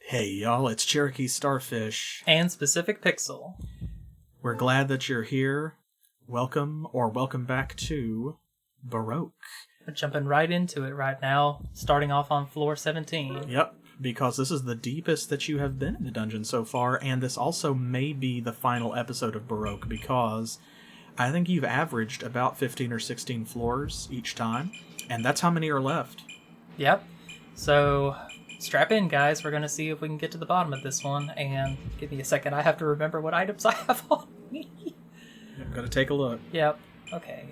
Hey y'all, it's CherokeeStarfish. And SpecificPixel. We're glad that you're here. Welcome back to Baroque. We're jumping right into it right now, starting off on floor 17. Yep, because this is the deepest that you have been in the dungeon so far, and this also may be the final episode of Baroque, because I think you've averaged about 15 or 16 floors each time, and that's how many are left. Yep. So, strap in, guys. We're going to see if we can get to the bottom of this one, and give me a second. I have to remember what items I have on me. I'm gonna take a look. Yep. Okay.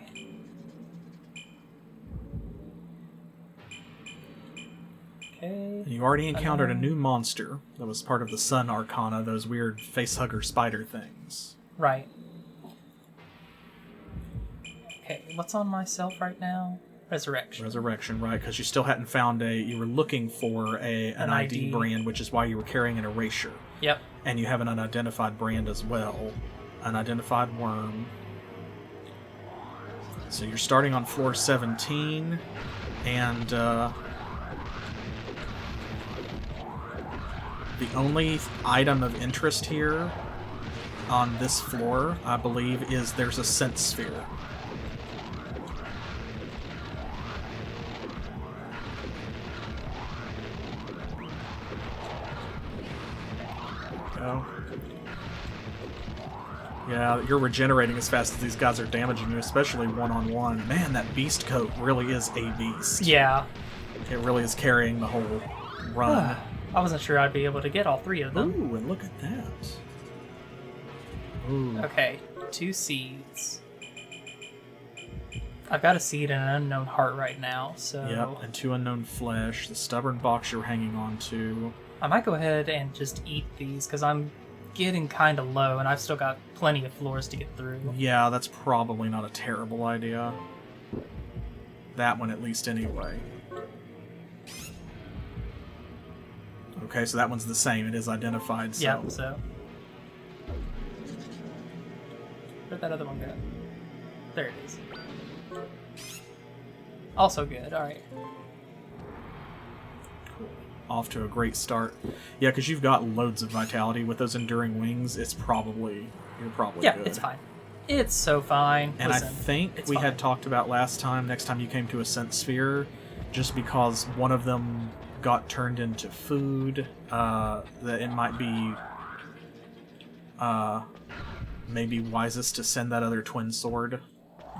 Okay. You already encountered a new monster that was part of the Sun Arcana, those weird facehugger spider things. Right. Okay, what's on myself right now? Resurrection, right, because you still hadn't found you were looking for an ID brand, which is why you were carrying an erasure. Yep. And you have an unidentified brand as well. Unidentified worm. So you're starting on floor 17, and the only item of interest here on this floor, I believe, is there's a scent sphere. Yeah, you're regenerating as fast as these guys are damaging you, especially one-on-one. Man, that beast coat really is a beast. Yeah. It really is carrying the whole run. I wasn't sure I'd be able to get all three of them. Ooh, and look at that. Ooh. Okay, 2 seeds. I've got a seed and an unknown heart right now, so... Yep, and 2 unknown flesh, the stubborn box you're hanging on to. I might go ahead and just eat these, because I'm getting kind of low, and I've still got plenty of floors to get through. Yeah, that's probably not a terrible idea. That one, at least, anyway. Okay, so that one's the same. It is identified, so... Yeah, so... Where'd that other one go? There it is. Also good, alright. Off to a great start. Yeah, because you've got loads of vitality with those enduring wings. You're probably good. Yeah, it's fine. It's so fine. And listen, I think we had talked about last time, next time you came to a scent sphere, just because one of them got turned into food, that it might be maybe wisest to send that other twin sword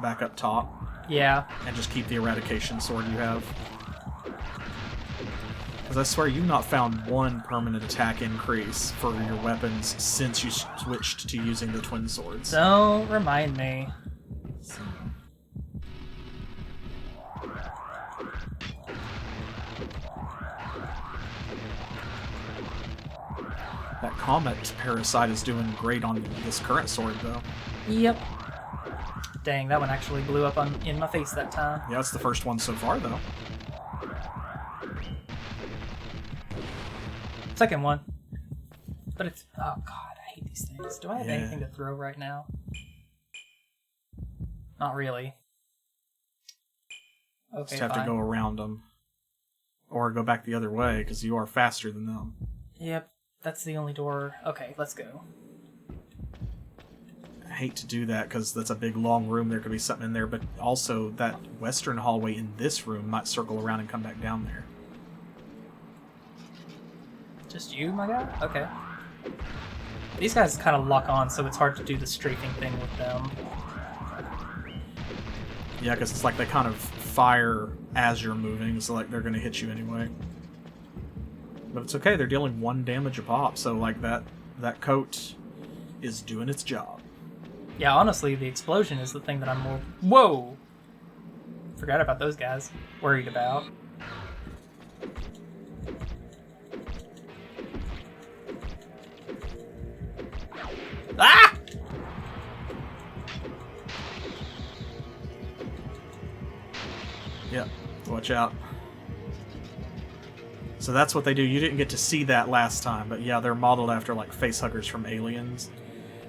back up top. Yeah. And just keep the eradication sword you have. Because I swear you've not found one permanent attack increase for your weapons since you switched to using the twin swords. Don't remind me. So. That comet parasite is doing great on this current sword, though. Yep. Dang, that one actually blew up in my face that time. Yeah, it's the first one so far, though. Second one. But it's... Oh, God, I hate these things. Do I have anything to throw right now? Not really. Okay, Just have to go around them. Or go back the other way, because you are faster than them. Yep, that's the only door. Okay, let's go. I hate to do that, because that's a big, long room. There could be something in there, but also that western hallway in this room might circle around and come back down there. Just you, my guy? Okay. These guys kind of lock on, so it's hard to do the strafing thing with them. Yeah, because it's like they kind of fire as you're moving, so like they're going to hit you anyway. But it's okay, they're dealing 1 damage a pop, so like that coat is doing its job. Yeah, honestly, the explosion is the thing that I'm more... Whoa! Forgot about those guys. Worried about. Ah! Yeah, watch out. So that's what they do. You didn't get to see that last time, but yeah, they're modeled after like facehuggers from Aliens.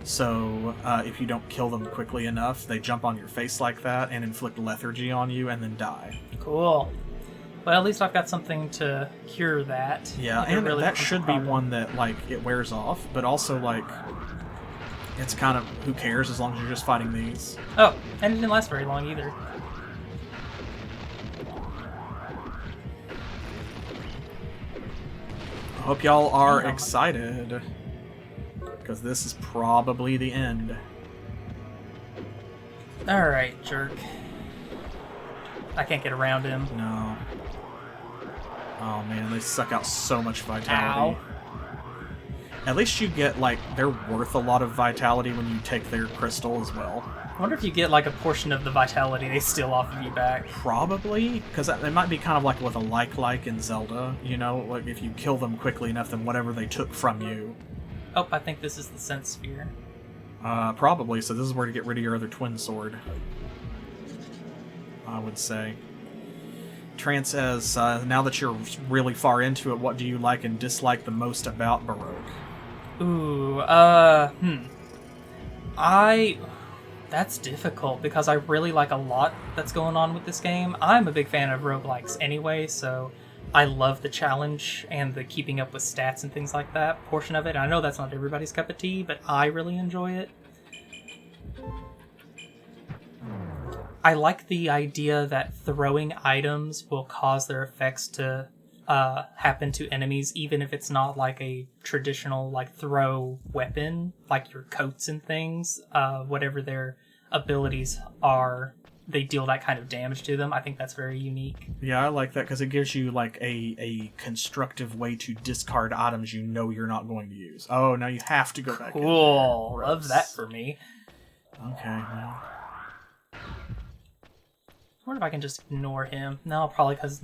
So if you don't kill them quickly enough, they jump on your face like that and inflict lethargy on you and then die. Cool. Well, at least I've got something to cure that. Yeah, if it and really that becomes a should be problem. one that, like, it wears off, but also, like, it's kind of, who cares as long as you're just fighting these. Oh, and it didn't last very long either. I hope y'all are excited, because this is probably the end. Alright, jerk. I can't get around him. No. Oh man, they suck out so much vitality. Ow. At least you get, like, they're worth a lot of vitality when you take their crystal as well. I wonder if you get, like, a portion of the vitality they steal off of you back. Probably, because it might be kind of like with a like in Zelda, you know? Like, if you kill them quickly enough, then whatever they took from you. Oh, I think this is the Sense Sphere. Probably, so this is where to get rid of your other twin sword. I would say. Trant says, now that you're really far into it, what do you like and dislike the most about Baroque? Ooh, That's difficult, because I really like a lot that's going on with this game. I'm a big fan of roguelikes anyway, so I love the challenge and the keeping up with stats and things like that portion of it. I know that's not everybody's cup of tea, but I really enjoy it. I like the idea that throwing items will cause their effects to happen to enemies, even if it's not like a traditional like throw weapon, like your coats and things. Whatever their abilities are, they deal that kind of damage to them. I think that's very unique. Yeah, I like that because it gives you like a constructive way to discard items you know you're not going to use. Oh, now you have to go back in. Cool. Love that for me. Okay, well. I wonder if I can just ignore him. No, probably because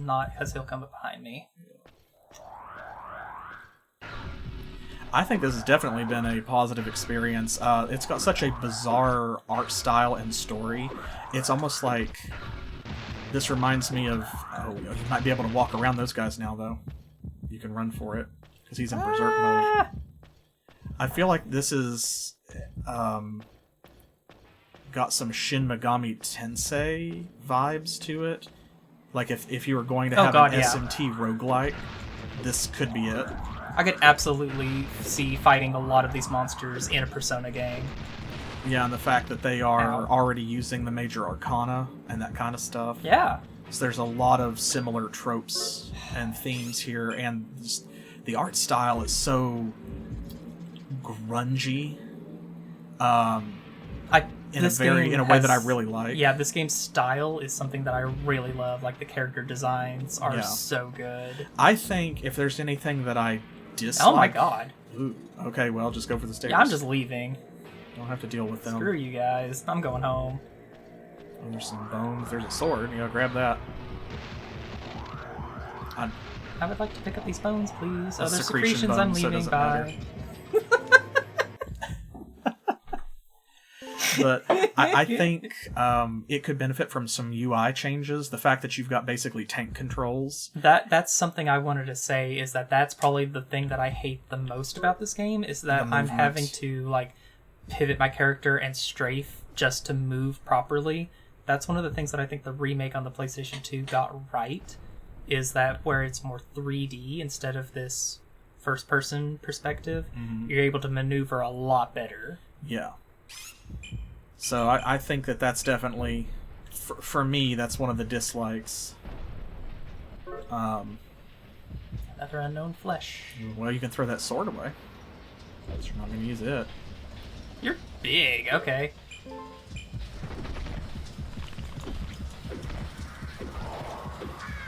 he'll come up behind me. I think this has definitely been a positive experience. It's got such a bizarre art style and story. It's almost like this reminds me of. Oh, you might be able to walk around those guys now, though. You can run for it because he's in berserk mode. I feel like this is. Got some Shin Megami Tensei vibes to it. Like if you were going to have an SMT roguelike, this could be it. I could absolutely see fighting a lot of these monsters in a Persona game. Yeah, and the fact that they are already using the major arcana and that kind of stuff. Yeah. So there's a lot of similar tropes and themes here, and the art style is so grungy. In a way that I really like. Yeah, this game's style is something that I really love. Like, the character designs are so good. I think if there's anything that I dislike... Oh my god. Ooh, okay, well, just go for the stairs. Yeah, I'm just leaving. Don't have to deal with them. Screw you guys. I'm going home. Oh, there's some bones. There's a sword. You gotta grab that. I would like to pick up these bones, please. Oh, there's secretion secretions. I'm leaving. Bye. But I think it could benefit from some UI changes. The fact that you've got basically tank controls. That's something I wanted to say, is that's probably the thing that I hate the most about this game, is that I'm having to like pivot my character and strafe just to move properly. That's one of the things that I think the remake on the PlayStation 2 got right, is that where it's more 3D instead of this first-person perspective, you're able to maneuver a lot better. Yeah. So I think that's definitely, for me, that's one of the dislikes. Another unknown flesh. Well, you can throw that sword away. But you're not going to use it. You're big, okay.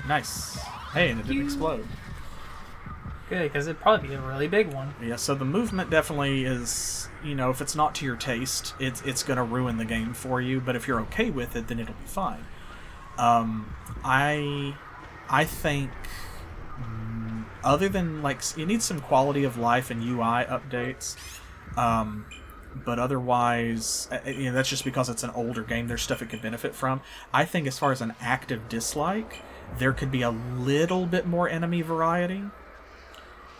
Nice. Hey, and it didn't explode. Good, because it'd probably be a really big one. Yeah, so the movement definitely is, you know, if it's not to your taste, it's going to ruin the game for you, but if you're okay with it, then it'll be fine. I think, other than, like, it needs some quality of life and UI updates, but otherwise, you know, that's just because it's an older game, there's stuff it could benefit from. I think as far as an active dislike, there could be a little bit more enemy variety.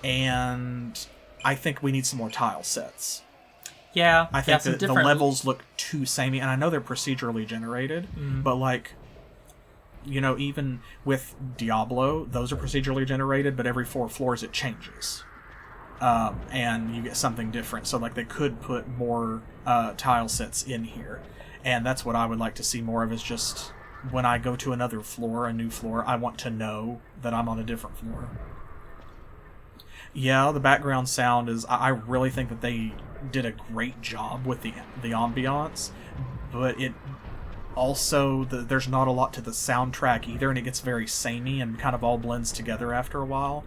And I think we need some more tile sets. Yeah, I think that the levels look too samey, and I know they're procedurally generated, but like even with Diablo, those are procedurally generated, but every 4 floors it changes. And you get something different. So, like, they could put more tile sets in here. And that's what I would like to see more of, is just when I go to another floor, a new floor, I want to know that I'm on a different floor. Yeah, the background sound is... I really think that they did a great job with the ambiance, but it also... there's not a lot to the soundtrack either, and it gets very samey and kind of all blends together after a while.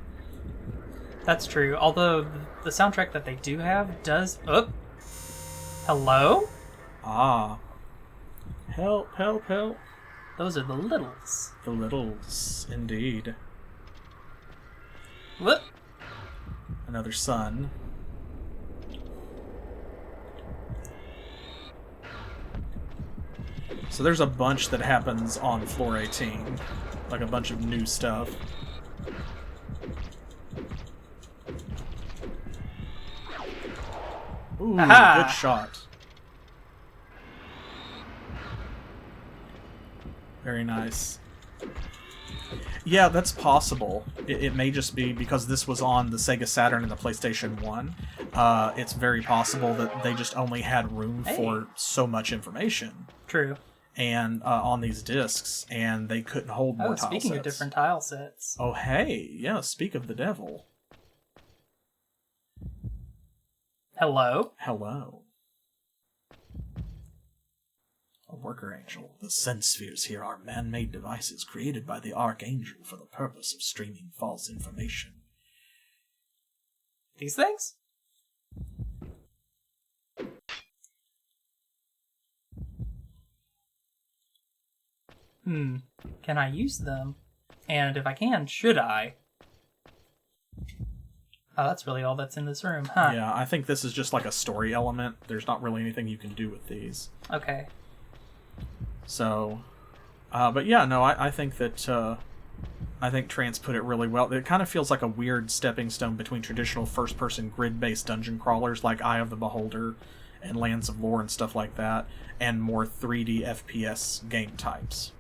That's true, although the soundtrack that they do have does... Oh! Hello? Ah. Help, help, help. Those are the littles. The littles, indeed. What? Another sun. So there's a bunch that happens on floor 18. Like a bunch of new stuff. Ooh, Aha! Good shot. Very nice. Yeah, that's possible. It may just be because this was on the Sega Saturn and the PlayStation 1. It's very possible that they just only had room for so much information. True. And on these discs, and they couldn't hold more tile sets. Speaking of different tile sets. Oh, hey. Yeah, speak of the devil. Hello? Hello. A worker angel. The sense spheres here are man-made devices created by the Archangel for the purpose of streaming false information. These things? Can I use them? And if I can, should I? Oh, that's really all that's in this room, huh? Yeah, I think this is just like a story element. There's not really anything you can do with these. Okay. So, but yeah, no, I think that, I think Trance put it really well. It kind of feels like a weird stepping stone between traditional first-person grid-based dungeon crawlers like Eye of the Beholder and Lands of Lore and stuff like that, and more 3D FPS game types.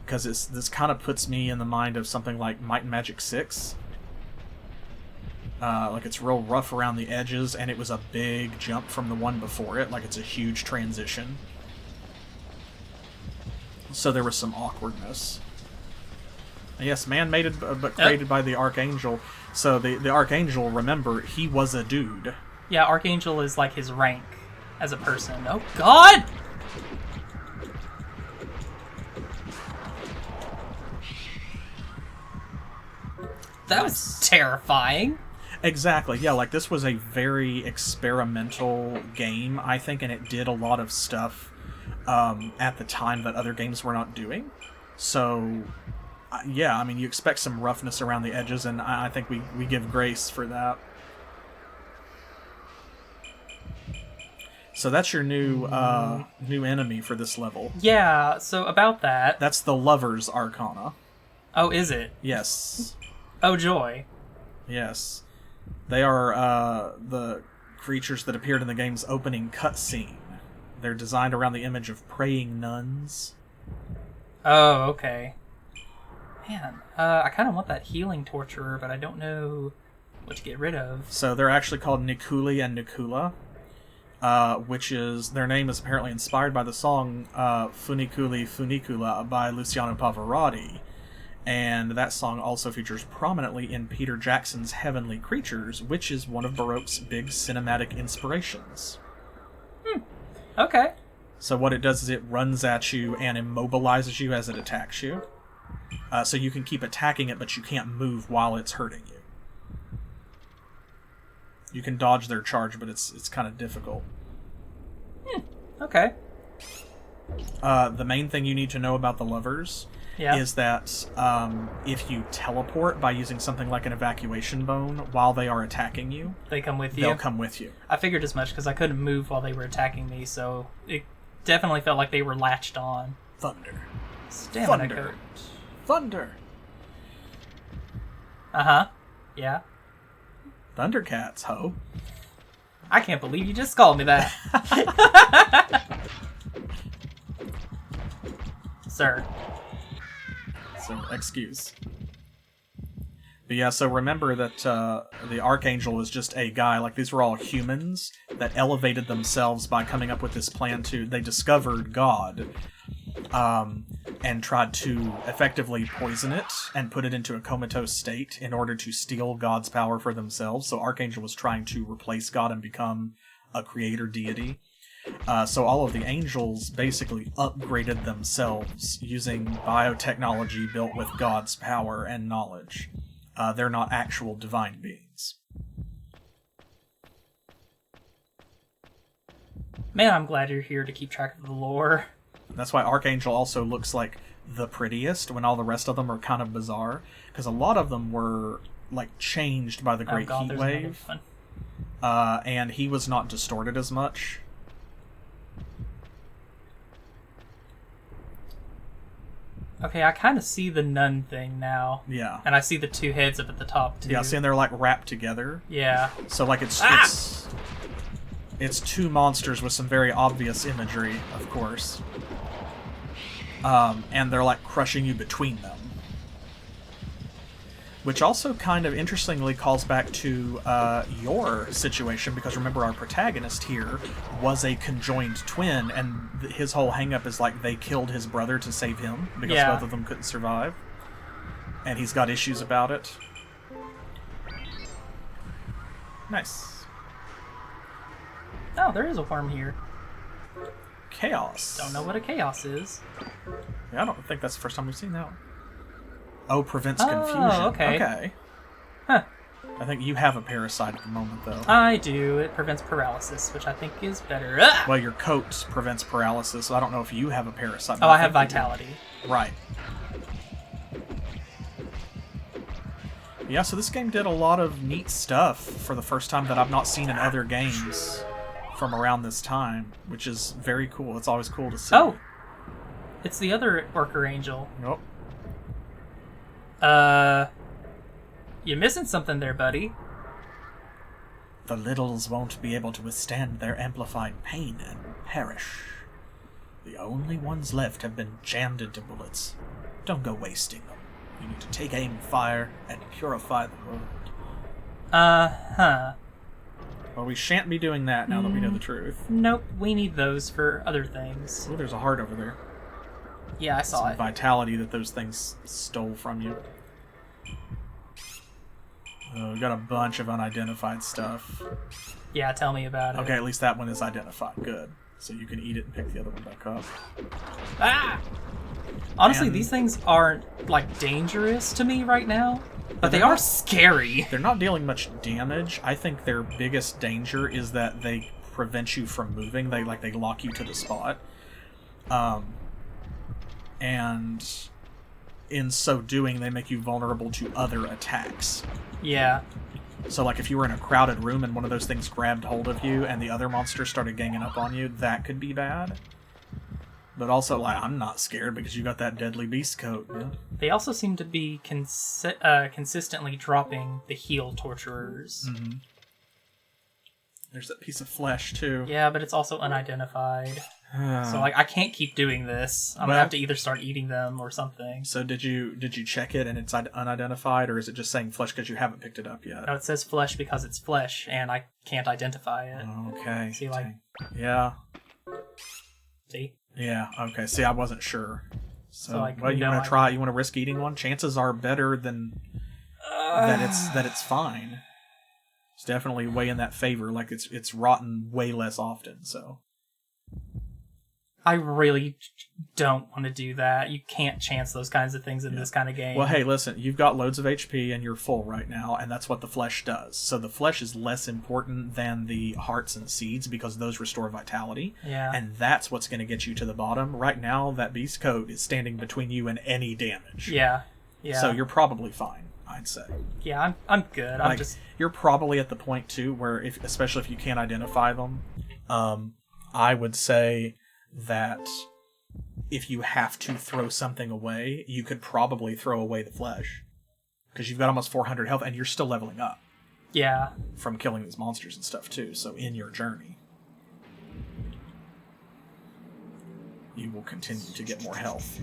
Because this kind of puts me in the mind of something like Might and Magic 6. Like, it's real rough around the edges, and it was a big jump from the one before it. Like, it's a huge transition. So there was some awkwardness. Yes, man-made, but created by the Archangel. So the Archangel, remember, he was a dude. Yeah, Archangel is like his rank as a person. Oh, God! That was terrifying. Exactly, yeah, like, this was a very experimental game, I think, and it did a lot of stuff at the time that other games were not doing. So, yeah, I mean, you expect some roughness around the edges, and I think we give grace for that. So that's your new enemy for this level. Yeah, so about that... That's the Lover's Arcana. Oh, is it? Yes. Oh, joy. Yes. They are the creatures that appeared in the game's opening cutscene. They're designed around the image of praying nuns. Oh, okay. Man, I kind of want that healing torturer, but I don't know what to get rid of. So they're actually called Nikuli and Nikula, which is... Their name is apparently inspired by the song Funiculi Funicula by Luciano Pavarotti. And that song also features prominently in Peter Jackson's Heavenly Creatures, which is one of Baroque's big cinematic inspirations. Okay. So what it does is it runs at you and immobilizes you as it attacks you. So you can keep attacking it, but you can't move while it's hurting you. You can dodge their charge, but it's kind of difficult. Okay. The main thing you need to know about the Lovers is that if you teleport by using something like an evacuation bone while they are attacking you, they come with you. They'll come with you. I figured as much because I couldn't move while they were attacking me, so it definitely felt like they were latched on. Thunder. Stamina Thunder. coat. Thunder. Uh-huh. Yeah. Thundercats, ho. I can't believe you just called me that. Sir. So, excuse. But yeah, so remember that the Archangel was just a guy, like these were all humans that elevated themselves by coming up with this plan they discovered God, and tried to effectively poison it and put it into a comatose state in order to steal God's power for themselves. So Archangel was trying to replace God and become a creator deity. So all of the angels basically upgraded themselves using biotechnology built with God's power and knowledge. They're not actual divine beings. Man, I'm glad you're here to keep track of the lore. That's why Archangel also looks like the prettiest when all the rest of them are kind of bizarre. Because a lot of them were like changed by the Great Heat Wave. And he was not distorted as much. Okay, I kind of see the nun thing now. Yeah. And I see the two heads up at the top, too. Yeah, see, and they're, like, wrapped together. Yeah. So, like, it's two monsters with some very obvious imagery, of course. And they're, like, crushing you between them. Which also kind of interestingly calls back to your situation, because remember our protagonist here was a conjoined twin, and his whole hang-up is like they killed his brother to save him, because both of them couldn't survive. And he's got issues about it. Nice. Oh, there is a worm here. Chaos. Don't know what a chaos is. Yeah, I don't think that's the first time we've seen that one. Oh, prevents confusion. Okay. Huh. I think you have a parasite at the moment, though. I do. It prevents paralysis, which I think is better. Ah! Well, your coat prevents paralysis, so I don't know if you have a parasite. Oh, I have vitality. Right. Yeah, so this game did a lot of neat stuff for the first time that I've not seen in other games from around this time, which is very cool. It's always cool to see. Oh! It's the other worker angel. Nope. You're missing something there, buddy. The littles won't be able to withstand their amplified pain and perish. The only ones left have been jammed into bullets. Don't go wasting them. You need to take aim, fire, and purify the world. Uh-huh. Well, we shan't be doing that now that we know the truth. Nope, we need those for other things. Oh, there's a heart over there. Yeah, I saw Some it. vitality that those things stole from you. We got a bunch of unidentified stuff. Yeah, tell me about it. Okay, at least that one is identified. Good. So you can eat it and pick the other one back up. Ah! Honestly, these things aren't, like, dangerous to me right now, but they are scary. They're not dealing much damage. I think their biggest danger is that they prevent you from moving. They lock you to the spot. And in so doing, they make you vulnerable to other attacks. Yeah. So, like, if you were in a crowded room and one of those things grabbed hold of you and the other monsters started ganging up on you, that could be bad. But also, like, I'm not scared because you got that deadly beast coat, man. They also seem to be consistently dropping the heel torturers. Mm-hmm. There's that piece of flesh, too. Yeah, but it's also unidentified. So, like, I can't keep doing this. I'm gonna have to either start eating them or something. So did you check it and it's unidentified, or is it just saying flesh because you haven't picked it up yet? No, it says flesh because it's flesh, and I can't identify it. Okay. See, like... Yeah. See? Yeah, okay. See, I wasn't sure. So, like, well, you want to try? You want to risk eating one? Chances are better than that it's fine. It's definitely way in that favor. Like, it's rotten way less often, so... I really don't want to do that. You can't chance those kinds of things in this kind of game. Well, hey, listen, you've got loads of HP and you're full right now, and that's what the flesh does. So the flesh is less important than the hearts and seeds because those restore vitality. Yeah. And that's what's going to get you to the bottom. Right now, that beast coat is standing between you and any damage. Yeah. Yeah. So you're probably fine, I'd say. Yeah, I'm good. I'm just... You're probably at the point, too, where, especially if you can't identify them, I would say... that if you have to throw something away, you could probably throw away the flesh. Because you've got almost 400 health, and you're still leveling up. Yeah. From killing these monsters and stuff, too. So in your journey, you will continue to get more health.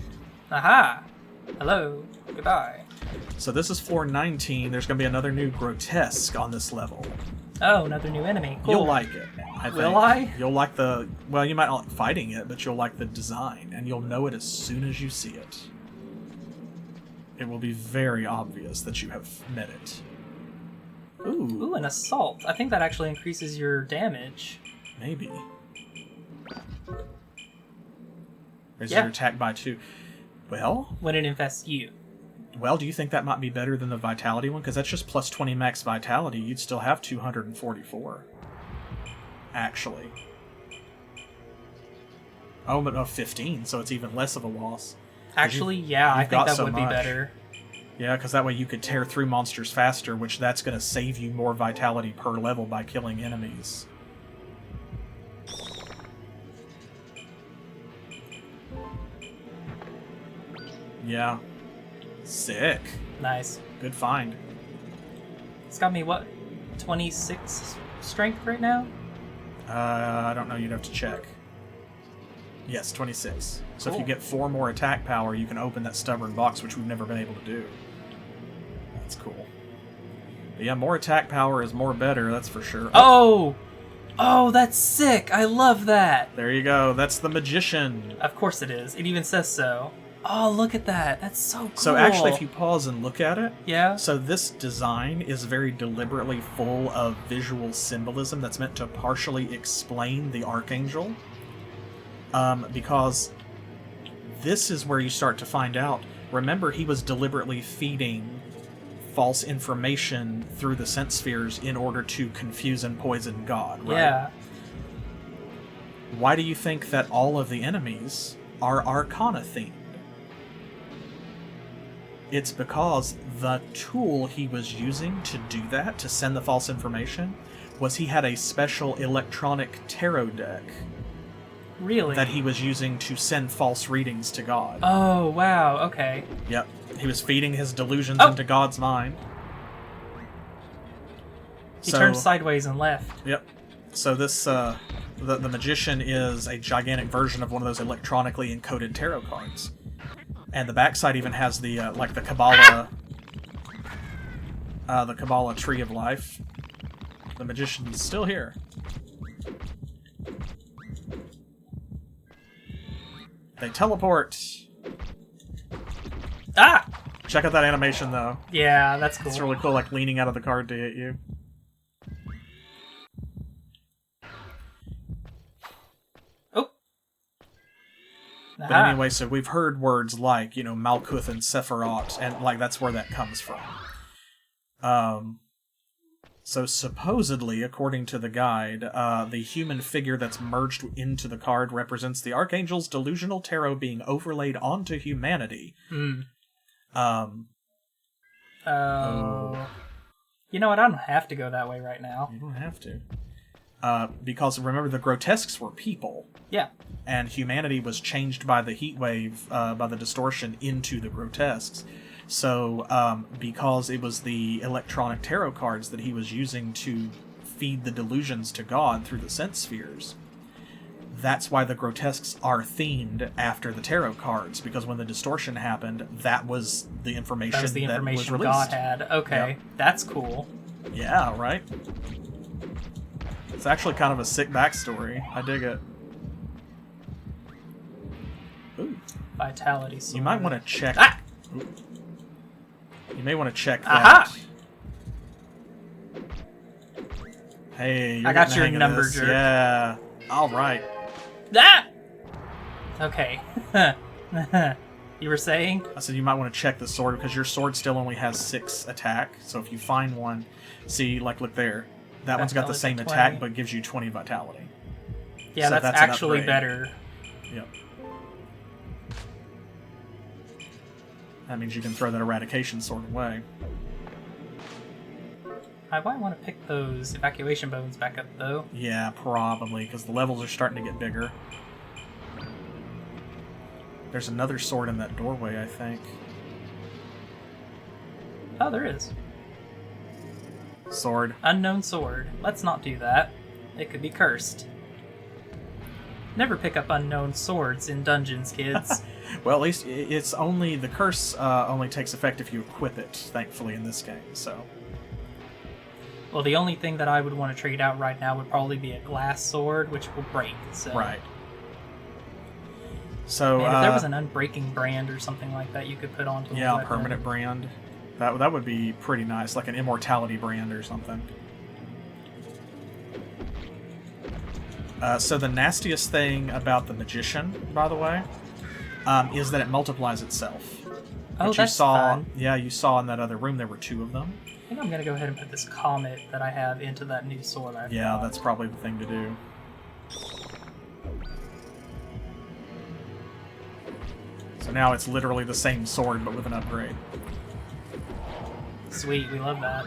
Aha! Hello. Goodbye. So this is floor 19. There's going to be another new grotesque on this level. Oh, another new enemy. Cool. You'll like it, I think. Will I? You'll like the... Well, you might not like fighting it, but you'll like the design, and you'll know it as soon as you see it. It will be very obvious that you have met it. Ooh, an assault. I think that actually increases your damage. Maybe. Raises your attack by 2. Well... When it infests you. Well, do you think that might be better than the Vitality one? Because that's just plus 20 max Vitality. You'd still have 244. Actually. Oh, but no, 15, so it's even less of a loss. Actually, yeah, I think that would be better. Yeah, because that way you could tear through monsters faster, which that's going to save you more Vitality per level by killing enemies. Yeah. Sick. Nice. Good find. It's got me, what, 26 strength right now? I don't know. You'd have to check. Yes, 26. So Cool. if you get 4 more attack power, you can open that stubborn box, which we've never been able to do. That's cool. But yeah, more attack power is more better, that's for sure. Oh! Oh, that's sick! I love that! There you go. That's the Magician. Of course it is. It even says so. Oh, look at that. That's so cool. So actually, if you pause and look at it, yeah. So this design is very deliberately full of visual symbolism that's meant to partially explain the Archangel. Because this is where you start to find out. Remember, he was deliberately feeding false information through the sense spheres in order to confuse and poison God, right? Yeah. Why do you think that all of the enemies are Arcana themed? It's because the tool he was using to do that, to send the false information, was he had a special electronic tarot deck. Really? That he was using to send false readings to God. Oh, wow, okay. Yep. He was feeding his delusions Oh! into God's mind. He turned sideways and left. Yep. So this, the Magician is a gigantic version of one of those electronically encoded tarot cards. And the backside even has the, like the Kabbalah... the Kabbalah Tree of Life. The Magician's still here. They teleport! Ah! Check out that animation, though. Yeah, that's cool. It's really cool, like leaning out of the card to hit you. Oh! But anyway, so we've heard words like, you know, Malkuth and Sephiroth, and like that's where that comes from. So supposedly, according to the guide, the human figure that's merged into the card represents the Archangel's delusional tarot being overlaid onto humanity. Hmm. You know what? I don't have to go that way right now. You don't have to. Because remember, the grotesques were people. Yeah. And humanity was changed by the heat wave, by the distortion, into the grotesques. So, because it was the electronic tarot cards that he was using to feed the delusions to God through the sense spheres, that's why the grotesques are themed after the tarot cards, because when the distortion happened, that was the information that was the information released. God had. Okay, yep. That's cool. Yeah, right? It's actually kind of a sick backstory. I dig it. Ooh. Vitality sword. You might want to check... Ah! You may want to check that. Aha! Hey, I got your number, jerk. Yeah. All right. Ah! Okay. You were saying? I said you might want to check the sword, because your sword still only has 6 attack. So if you find one, see, like, look there. That one's got the same attack, but gives you 20 vitality. Yeah, so that's actually better. Yep. That means you can throw that eradication sword away. I might want to pick those evacuation bones back up, though. Yeah, probably, because the levels are starting to get bigger. There's another sword in that doorway, I think. Oh, there is. Sword. Unknown sword. Let's not do that. It could be cursed. Never pick up unknown swords in dungeons, kids. Well, at least it's only... The curse only takes effect if you equip it, thankfully, in this game, so... Well, the only thing that I would want to trade out right now would probably be a glass sword, which will break, so... Right. So, man, if there was an unbreaking brand or something like that you could put onto yeah, a permanent brand. That would be pretty nice, like an immortality brand or something. So the nastiest thing about the magician, by the way, is that it multiplies itself. Oh, that's fun. Yeah, you saw in that other room there were 2 of them. I think I'm going to go ahead and put this comet that I have into that new sword I've got. That's probably the thing to do. So now it's literally the same sword, but with an upgrade. Sweet, we love that.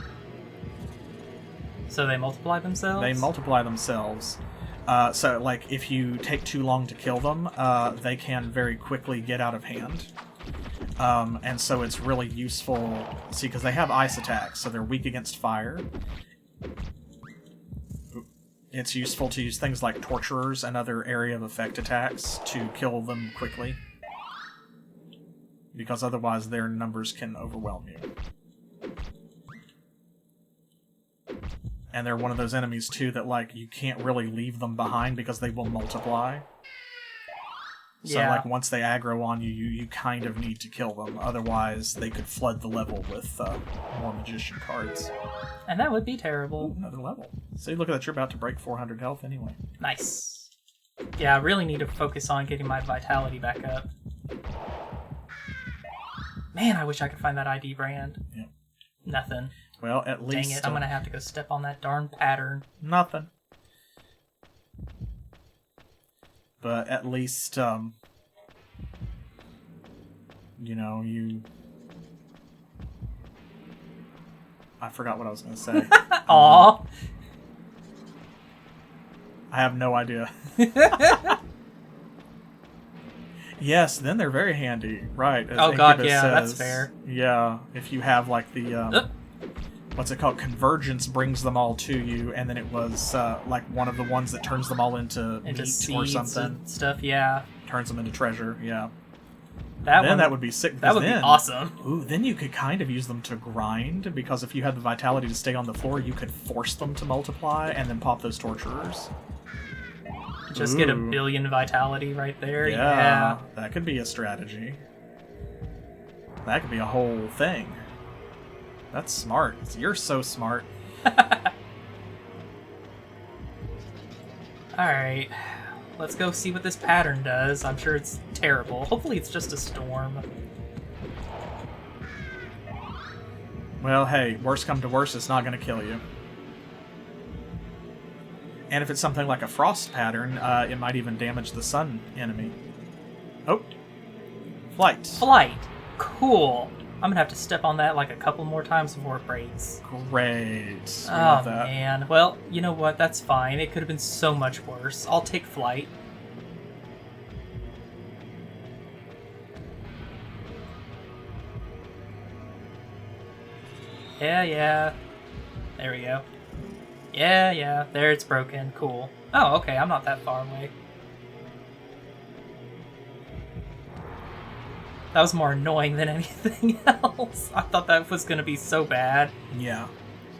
So they multiply themselves? They multiply themselves. So, like, if you take too long to kill them, they can very quickly get out of hand. And so it's really useful... See, because they have ice attacks, so they're weak against fire. It's useful to use things like Torturers and other area of effect attacks to kill them quickly. Because otherwise their numbers can overwhelm you. And they're one of those enemies, too, that, like, you can't really leave them behind because they will multiply. So, like, once they aggro on you, you kind of need to kill them. Otherwise, they could flood the level with more magician cards. And that would be terrible. Ooh, another level. See, look at that, you're about to break 400 health anyway. Nice. Yeah, I really need to focus on getting my vitality back up. Man, I wish I could find that ID brand. Yeah. Nothing. Well, at least... Dang it, I'm gonna have to go step on that darn pattern. Nothing. But at least, you know, you... I forgot what I was gonna say. Aww. I have no idea. Yes, then they're very handy. Right. Oh god, yeah, that's fair. Yeah, if you have, like, the, what's it called? Convergence brings them all to you, and then it was, like, one of the ones that turns them all into meat or something. And stuff, yeah. Turns them into treasure, yeah. That that would be sick. That would be awesome. Ooh, then you could kind of use them to grind, because if you had the vitality to stay on the floor, you could force them to multiply, and then pop those torturers. Just get a billion vitality right there. Yeah, that could be a strategy. That could be a whole thing. That's smart. You're so smart. Alright. Let's go see what this pattern does. I'm sure it's terrible. Hopefully it's just a storm. Well, hey, worst come to worst, it's not going to kill you. And if it's something like a frost pattern, it might even damage the sun enemy. Oh. Flight. Flight. Cool. I'm gonna have to step on that like a couple more times before it breaks. Great. Oh, man. Well, you know what? That's fine. It could have been so much worse. I'll take flight. Yeah. There we go. Yeah. There, it's broken. Cool. Oh, okay. I'm not that far away. That was more annoying than anything else. I thought that was going to be so bad. Yeah.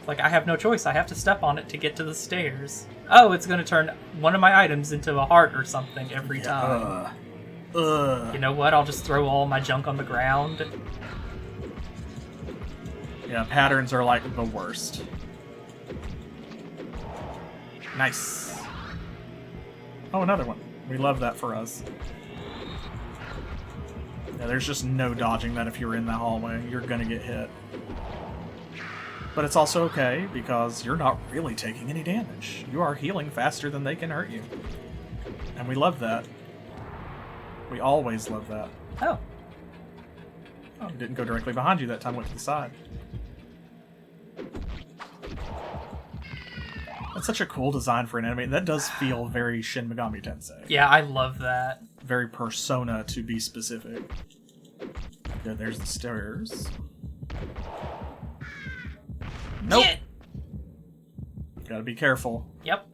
Like, I have no choice. I have to step on it to get to the stairs. Oh, it's going to turn one of my items into a heart or something every time. You know what? I'll just throw all my junk on the ground. Yeah, patterns are like the worst. Nice. Oh, another one. We love that for us. Yeah, there's just no dodging that if you're in the hallway. You're gonna get hit. But it's also okay, because you're not really taking any damage. You are healing faster than they can hurt you. And we love that. We always love that. Oh. Oh, it didn't go directly behind you that time, went to the side. That's such a cool design for an enemy. That does feel very Shin Megami Tensei. Yeah, I love that. Very Persona, to be specific. Yeah, there's the stairs. Nope. Yeah. Gotta be careful. Yep.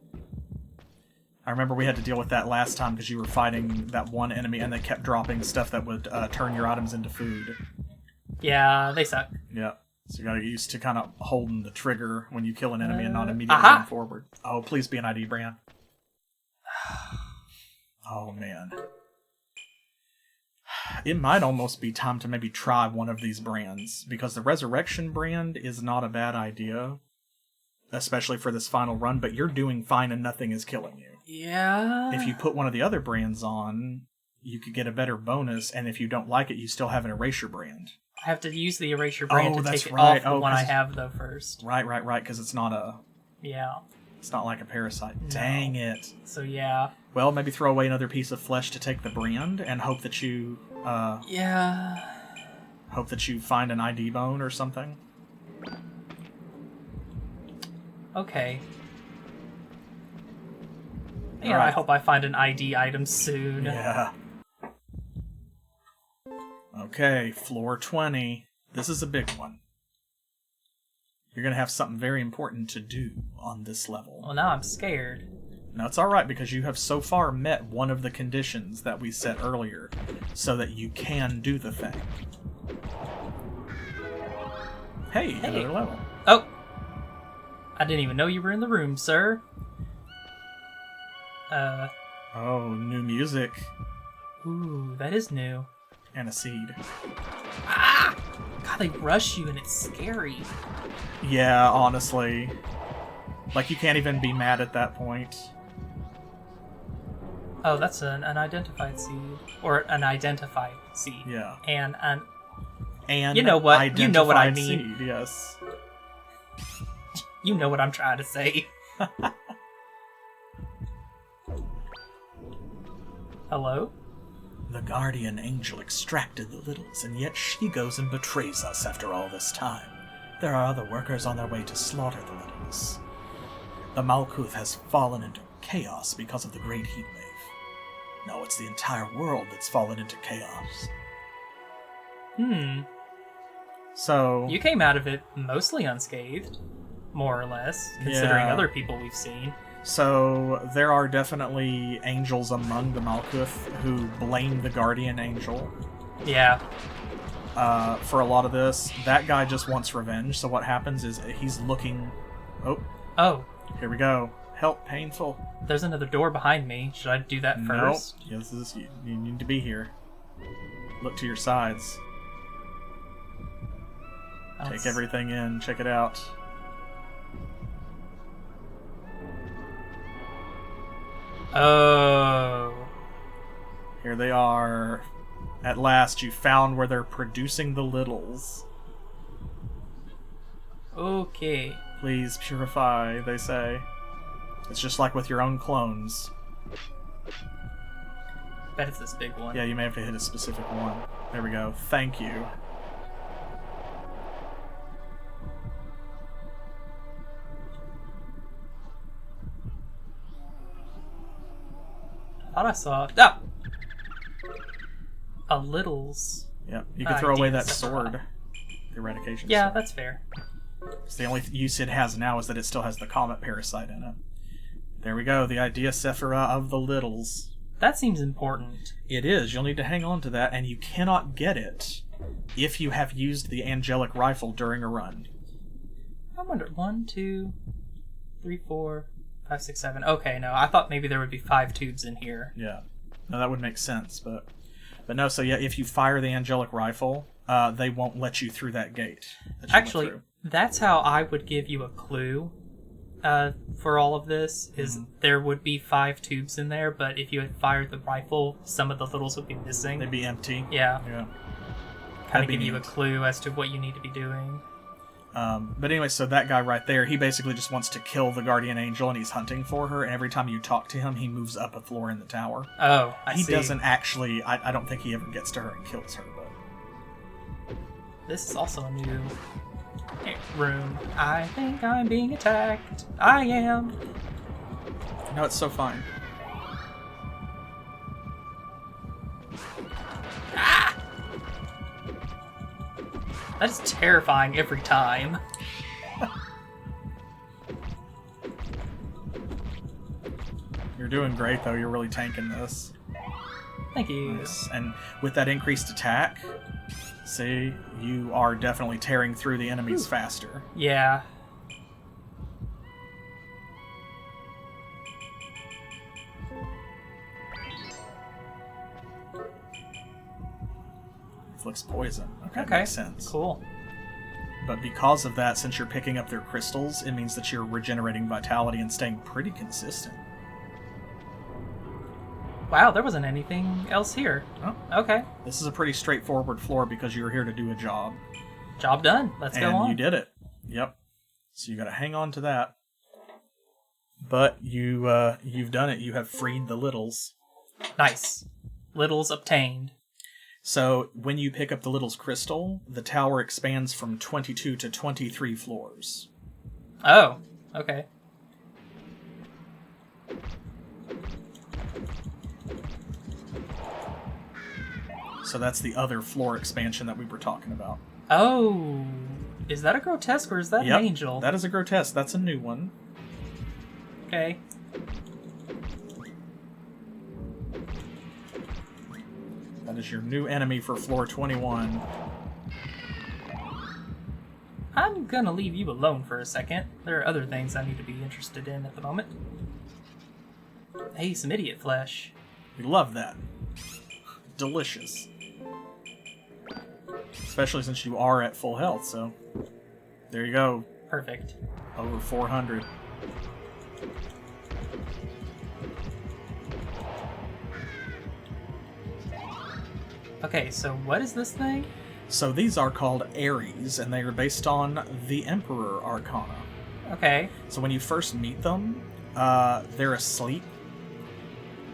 I remember we had to deal with that last time because you were fighting that one enemy and they kept dropping stuff that would turn your items into food. Yeah, they suck. Yeah. So you gotta get used to kind of holding the trigger when you kill an enemy and not immediately going forward. Oh, please be an ID brand. Oh, man. It might almost be time to maybe try one of these brands, because the Resurrection brand is not a bad idea, especially for this final run, but you're doing fine and nothing is killing you. Yeah. If you put one of the other brands on, you could get a better bonus, and if you don't like it, you still have an Erasure brand. I have to use the Erasure brand to take it right. off the one I have, though, first. Right, because it's not a... Yeah. It's not like a parasite. No. Dang it. So, yeah. Well, maybe throw away another piece of flesh to take the brand, and hope that you... yeah. Hope that you find an ID bone or something. Okay. Yeah, Right. I hope I find an ID item soon. Yeah. Okay, floor 20. This is a big one. You're going to have something very important to do on this level. Well, now I'm scared. Now, it's alright because you have so far met one of the conditions that we set earlier, so that you can do the thing. Hey, another level. Oh! I didn't even know you were in the room, sir. Oh, new music. Ooh, that is new. And a seed. Ah! God, they rush you and it's scary. Yeah, honestly. Like, you can't even be mad at that point. Oh, that's an unidentified seed. Or an identified seed. Yeah. And you know what? You know what I mean. Seed, yes. You know what I'm trying to say. Hello? The guardian angel extracted the littles, and yet she goes and betrays us after all this time. There are other workers on their way to slaughter the littles. The Malkuth has fallen into chaos because of the Great Heatwave. No, it's the entire world that's fallen into chaos. So... You came out of it mostly unscathed, more or less, considering other people we've seen. So, there are definitely angels among the Malkuth who blame the guardian angel. Yeah. For a lot of this. That guy just wants revenge, so what happens is he's looking... Oh. Here we go. Help, painful. There's another door behind me. Should I do that first? Nope. Yes, you need to be here. Look to your sides. Take everything in. Check it out. Oh. Here they are. At last, you found where they're producing the littles. Okay. Please purify, they say. It's just like with your own clones. Bet it's this big one. Yeah, you may have to hit a specific one. There we go. Thank you. I thought I saw... a littles. Yep, you can throw away that sword. The eradication Yeah, sword. that's fair. So the only use it has now is that it still has the comet parasite in it. There we go, the idea Sephira of the littles. That seems important. It is. You'll need to hang on to that, and you cannot get it if you have used the angelic rifle during a run. I wonder, 1, 2, 3, 4, 5, 6, 7. Okay, no, I thought maybe there would be 5 tubes in here. Yeah. No, that would make sense, but no, so yeah, if you fire the angelic rifle, they won't let you through that gate. That you Actually, went through. that's how I would give you a clue for all of this, is there would be 5 tubes in there, but if you had fired the rifle, some of the littles would be missing. They'd be empty. Yeah. Yeah. Kind of give you a clue as to what you need to be doing. But anyway, so that guy right there, he basically just wants to kill the guardian angel, and he's hunting for her, and every time you talk to him, he moves up a floor in the tower. Oh, I see. He doesn't actually... I don't think he ever gets to her and kills her, but... This is also a new room. I think I'm being attacked. I am. No, it's so fine. Ah! That is terrifying every time. You're You're doing great, though. You're really tanking this. Thank you. Nice. And with that increased attack, see, you are definitely tearing through the enemies faster. Yeah. Inflicts poison. Okay, Okay. makes sense. Cool. But because of that, since you're picking up their crystals, it means that you're regenerating vitality and staying pretty consistent. Wow, there wasn't anything else here. Oh. Okay. This is a pretty straightforward floor because you were here to do a job. Job done. Let's go on. And you did it. Yep. So you got to hang on to that. But you've done it. You have freed the littles. Nice. Littles obtained. So when you pick up the little's crystal, the tower expands from 22 to 23 floors. Oh, okay. So that's the other floor expansion that we were talking about. Oh, is that a grotesque or is that an angel? That is a grotesque. That's a new one. Okay. That is your new enemy for floor 21. I'm gonna leave you alone for a second. There are other things I need to be interested in at the moment. Hey, some idiot flesh. We love that. Delicious. Especially since you are at full health, so there you go. Perfect. Over 400. Okay, so what is this thing? So these are called Ares, and they are based on the Emperor Arcana. Okay. So when you first meet them, they're asleep.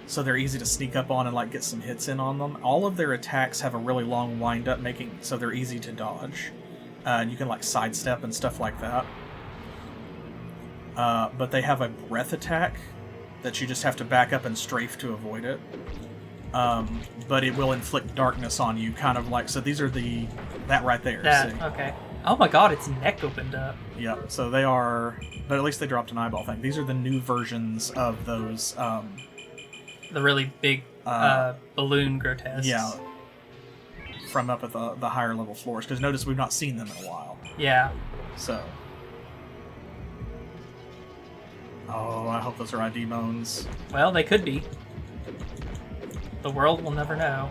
So they're easy to sneak up on and like get some hits in on them. All of their attacks have a really long wind-up, so they're easy to dodge. And you can like sidestep and stuff like that. But they have a breath attack that you just have to back up and strafe to avoid it. But it will inflict darkness on you, kind of like... So these are that right there. That, see? okay. Oh my god, its neck opened up. Yep, so they are... But at least they dropped an eyeball thing. These are the new versions of those... the really big balloon grotesques. Yeah. From up at the higher level floors. Because notice we've not seen them in a while. Yeah. So... Oh, I hope those are ID bones. Well, they could be. The world will never know.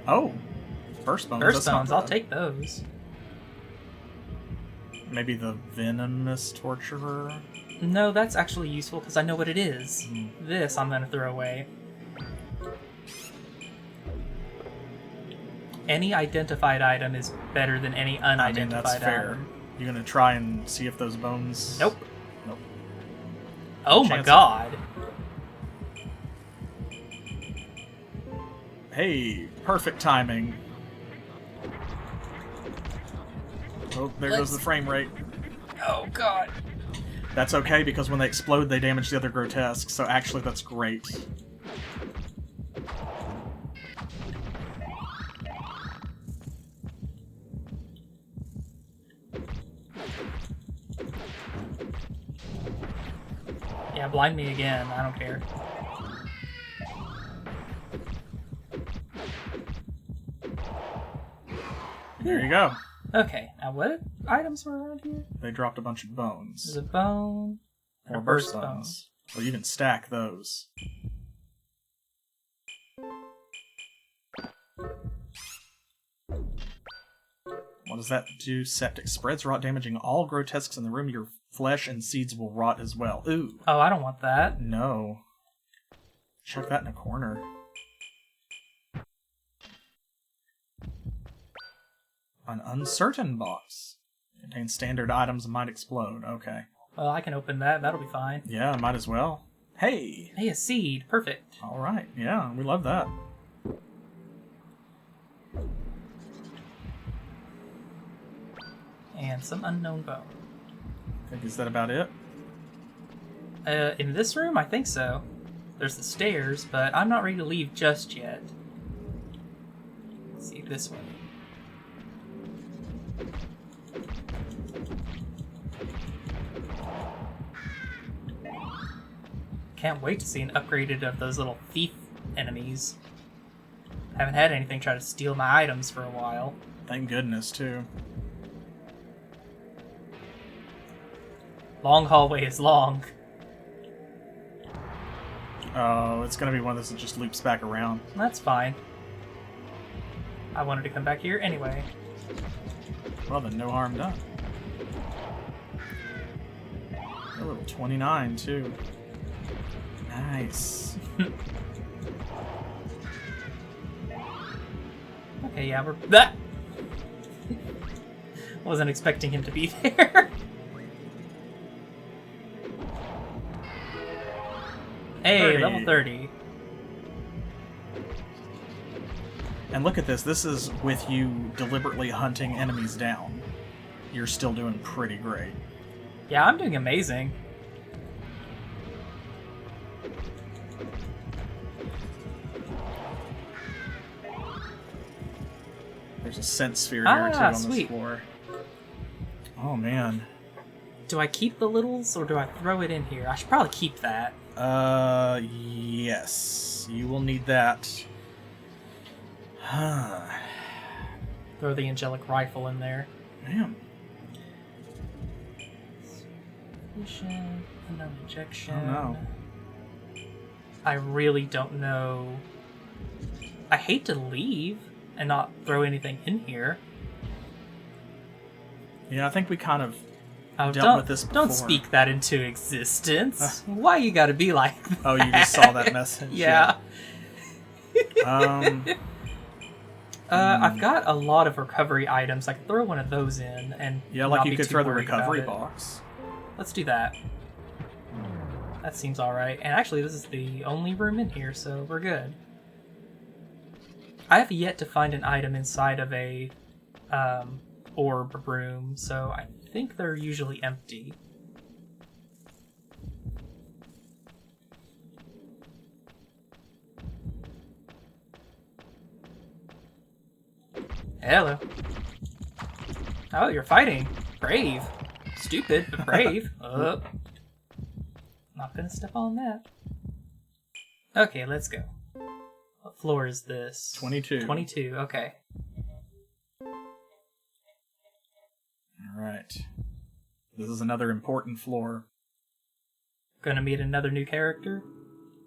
Oh! Burst bones. Burst that's not bones, I'll bad. take those. Maybe the venomous torturer? No, that's actually useful because I know what it is. Mm. This I'm going to throw away. Any identified item is better than any unidentified that's fair. item. You gonna try and see if those bones... Nope. Nope. Oh my Chance. god. Hey, perfect timing. Oh, there goes the frame rate. Oh god. That's okay, because when they explode, they damage the other grotesques, so actually that's great. Yeah, blind me again. I don't care. There you go. Okay, now what items were around here? They dropped a bunch of bones. There's a bone. and Or a burst bone. bones. Well, you can stack those. What does that do? Septic. Spreads rot, damaging all grotesques in the room. Your flesh and seeds will rot as well. Ooh. Oh, I don't want that. No. Chuck that in a corner. An uncertain box. Contains standard items and might explode. Okay. Well, I can open that. That'll be fine. Yeah, might as well. Hey! Hey, a seed. Perfect. Alright, yeah, we love that. And some unknown bone. Is that about it? In this room, I think so. There's the stairs, but I'm not ready to leave just yet. Let's see, this way. can't wait to see an upgraded of those little thief enemies. Haven't had anything try to steal my items for a while. Thank goodness, too. Long hallway is long. Oh, it's gonna be one of those that just loops back around. That's fine. I wanted to come back here anyway. Well, then no harm done. A little 29, too. Nice. Okay, yeah, we're... That! Wasn't expecting him to be there. Hey, 30. level 30. And look at this. This is with you deliberately hunting enemies down. You're still doing pretty great. Yeah, I'm doing amazing. There's a scent sphere here, too, on this sweet. floor. Oh, man. Do I keep the littles, or do I throw it in here? I should probably keep that. Yes. You will need that. Throw the angelic rifle in there. Man. Unknown injection. Oh, no. I really don't know. I hate to leave and not throw anything in here. Yeah, I think we kind of Oh, dealt with this before. Don't speak that into existence. Why you gotta be like that? Oh, you just saw that message? Yeah. I've Hmm. got a lot of recovery items. I could throw one of those in and Yeah, like not you be could too throw the worried about recovery it. box. Let's do that. That seems alright. And actually, this is the only room in here, so we're good. I have yet to find an item inside of a orb room, so I think they're usually empty. Hello. Oh, you're fighting. Brave. Stupid, but brave. Not gonna step on that. Okay, let's go. What floor is this? 22. 22, okay. Alright. This is another important floor. Gonna meet another new character?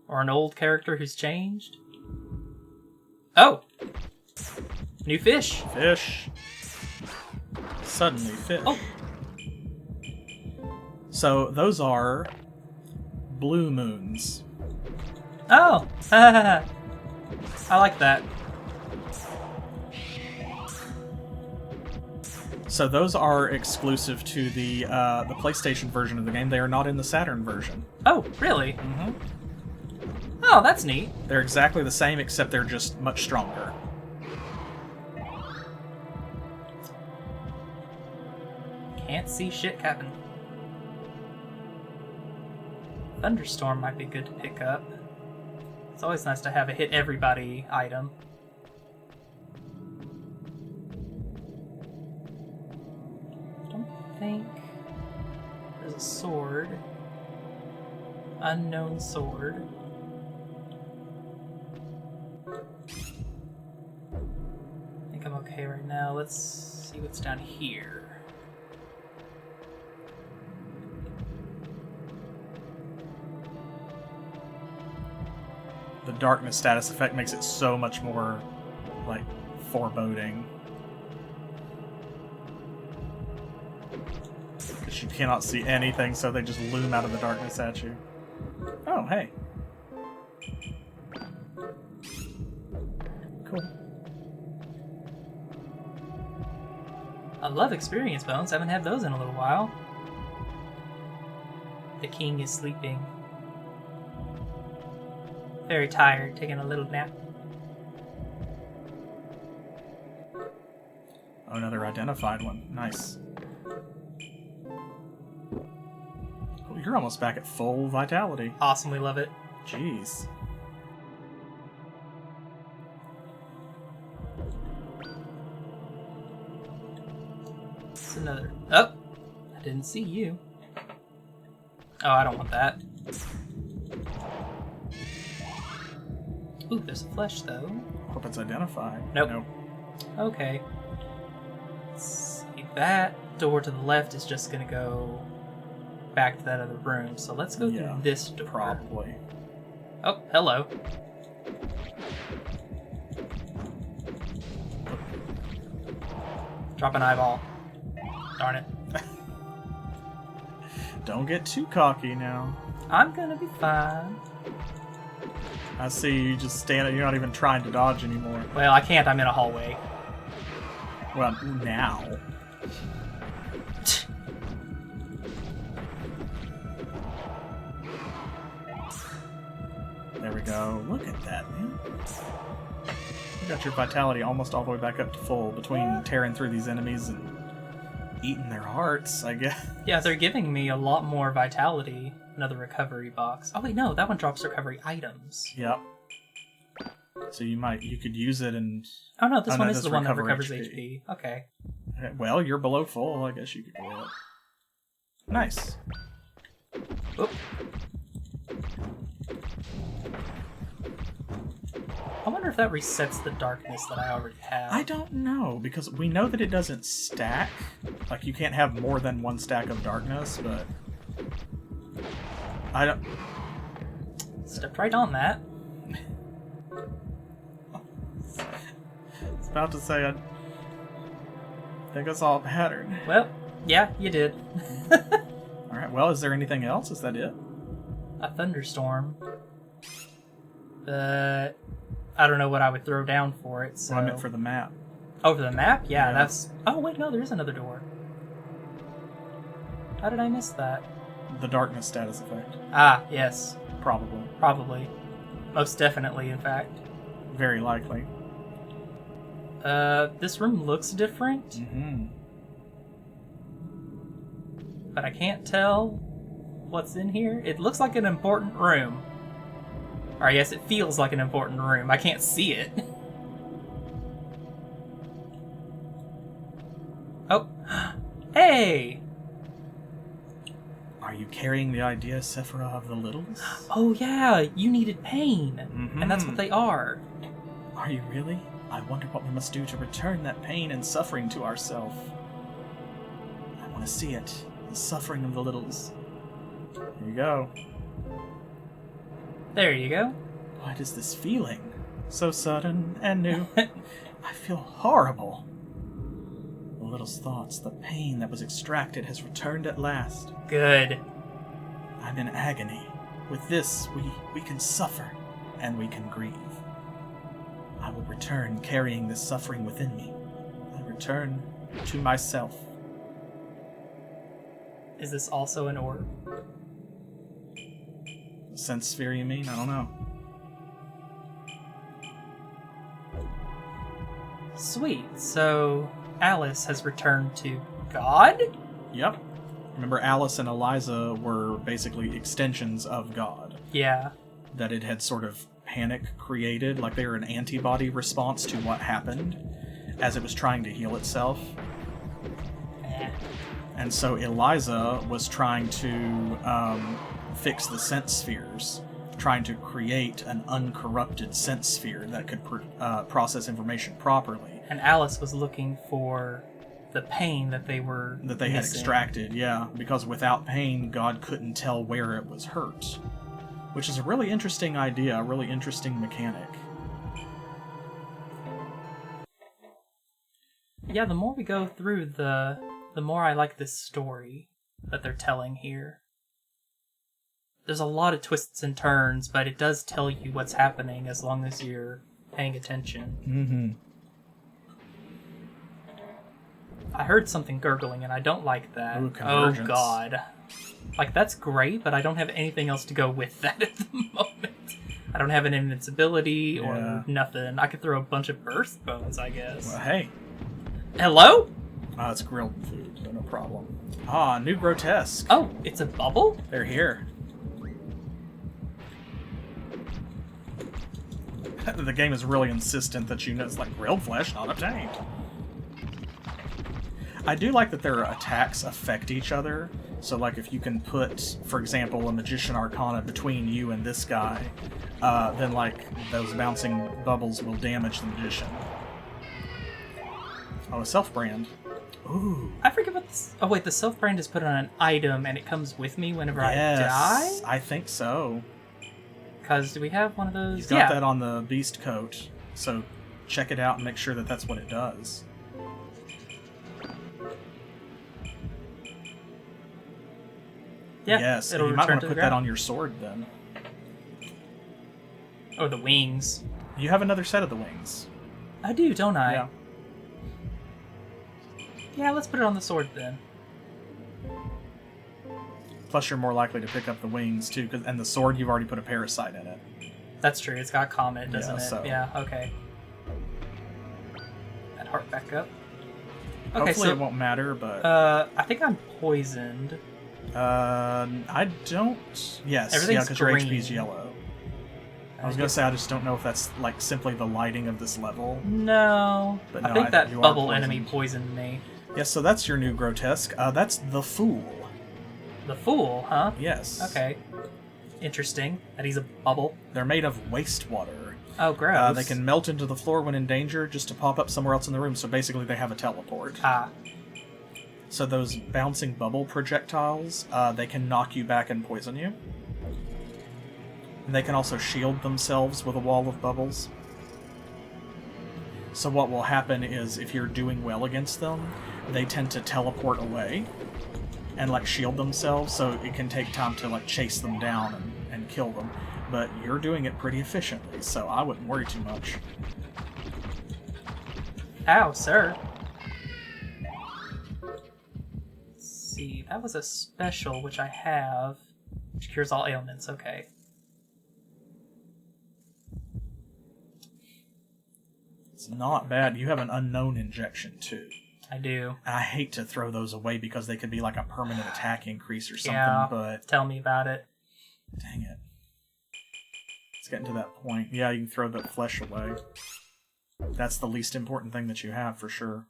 Or an old character who's changed? Oh! New fish! Fish. Suddenly fish. Oh! So, those are blue moons. Oh! I like that. So those are exclusive to the PlayStation version of the game. They are not in the Saturn version. Oh, really? Mm-hmm. Oh, that's neat. They're exactly the same, except they're just much stronger. Can't see shit, Captain. Thunderstorm might be good to pick up. It's always nice to have a hit everybody item. Don't think there's a sword. Unknown sword. I think I'm okay right now. Let's see what's down here. The darkness status effect makes it so much more, like, foreboding. Because you cannot see anything, so they just loom out of the darkness at you. Oh, hey. Cool. I love experience bones. Haven't had those in a little while. The king is sleeping. Very tired, taking a little nap. Oh, another identified one. Nice. Oh, you're almost back at full vitality. Awesome, we love it. Jeez. It's another. Oh! I didn't see you. Oh, I don't want that. Ooh, there's a flesh, though. Hope it's identified. Nope. Okay. Let's see. That door to the left is just going to go back to that other room. So let's go through this door. Probably. Oh, hello. Drop an eyeball. Darn it. Don't get too cocky now. I'm gonna be fine. I see you just standing. You're not even trying to dodge anymore. Well, I can't. I'm in a hallway. Well, now. There we go. Look at that, man. You got your vitality almost all the way back up to full between tearing through these enemies and eating their hearts, I guess. Yeah, they're giving me a lot more vitality. Another recovery box. Oh wait, no, that one drops recovery items. Yep. So you could use it and... Oh no, this one is the one that recovers HP. Okay. Well, you're below full. I guess you could do it. Nice. Oop. I wonder if that resets the darkness that I already have. I don't know, because we know that it doesn't stack. Like, you can't have more than one stack of darkness, but... I don't... Stepped right on that. I was about to say, I think I saw a pattern. Well, yeah, you did. Alright, well, is there anything else? Is that it? A thunderstorm. But I don't know what I would throw down for it, so... Well, I meant for the map. Oh, for the map? Yeah, that's... Oh, wait, no, there is another door. How did I miss that? The darkness status effect. Ah, yes. Probably. Probably. Most definitely, in fact. Very likely. This room looks different. Mm-hmm. But I can't tell what's in here. It looks like an important room. Or I guess it feels like an important room. I can't see it. Oh. Hey! Are you carrying the idea, Sephira of the Littles? Oh yeah, you needed pain. Mm-hmm. And that's what they are. Are you really? I wonder what we must do to return that pain and suffering to ourselves. I want to see it. The suffering of the Littles. Here you go. There you go. What is this feeling? So sudden and new. I feel horrible. The Little's thoughts, the pain that was extracted has returned at last. Good. I'm in agony. With this, we can suffer, and we can grieve. I will return carrying this suffering within me. I return to myself. Is this also an orb? Sense sphere, you mean? I don't know. Sweet. So Alice has returned to God? Yep. Remember, Alice and Eliza were basically extensions of God. Yeah. That it had sort of panic created, like they were an antibody response to what happened as it was trying to heal itself. And so Eliza was trying to fix the sense spheres, trying to create an uncorrupted sense sphere that could process information properly. And Alice was looking for the pain that they had extracted, yeah, because without pain, God couldn't tell where it was hurt. Which is a really interesting idea, a really interesting mechanic. Yeah, the more we go through, the more I like this story that they're telling here. There's a lot of twists and turns, but it does tell you what's happening as long as you're paying attention. Mm-hmm. I heard something gurgling, and I don't like that. Ooh, oh, God. Like, that's great, but I don't have anything else to go with that at the moment. I don't have an invincibility or nothing. I could throw a bunch of burst bones, I guess. Well, hey. Hello? Oh, it's grilled food, so no problem. Ah, new grotesque. Oh, it's a bubble? They're here. The game is really insistent that you know it's like grilled flesh not obtained. I do like that their attacks affect each other, So, like, if you can put, for example, a Magician Arcana between you and this guy, then, like, those bouncing bubbles will damage the Magician. Oh, a self-brand. Ooh. I forget what this... Oh, wait, the self-brand is put on an item and it comes with me whenever I die? I think so. Because do we have one of those? He's got that on the beast coat, so check it out and make sure that that's what it does. Yeah, yes, it'll you might want to the put that on your sword then. Oh, the wings. You have another set of the wings. I do, don't I? Yeah. Yeah, let's put it on the sword then. Plus, you're more likely to pick up the wings too, and the sword you've already put a parasite in it. That's true. It's got Comet, doesn't it? So. Yeah. Okay. That heart back up. Okay, Hopefully so it won't matter, but I think I'm poisoned. I don't. Yes, Everything's because your green. HP's yellow. I was gonna say I just don't know if that's like simply the lighting of this level. No, But I no, think that you are bubble poisoned. enemy poisoned me. Yes, so that's your new grotesque. That's the Fool. The Fool, huh? Yes. Okay. Interesting. That he's a bubble. They're made of wastewater. Oh, gross. They can melt into the floor when in danger just to pop up somewhere else in the room, so basically they have a teleport. Ah. So those bouncing bubble projectiles, they can knock you back and poison you. And they can also shield themselves with a wall of bubbles. So what will happen is, if you're doing well against them, they tend to teleport away and like shield themselves, so it can take time to like chase them down and kill them. But you're doing it pretty efficiently, so I wouldn't worry too much. Ow, sir. Let's see, that was a special, which I have, which cures all ailments. Okay. It's not bad. You have an unknown injection too. I do. I hate to throw those away because they could be like a permanent attack increase or something, Yeah, but tell me about it. dang it. It's getting to that point. Yeah, you can throw that flesh away. That's the least important thing that you have, for sure.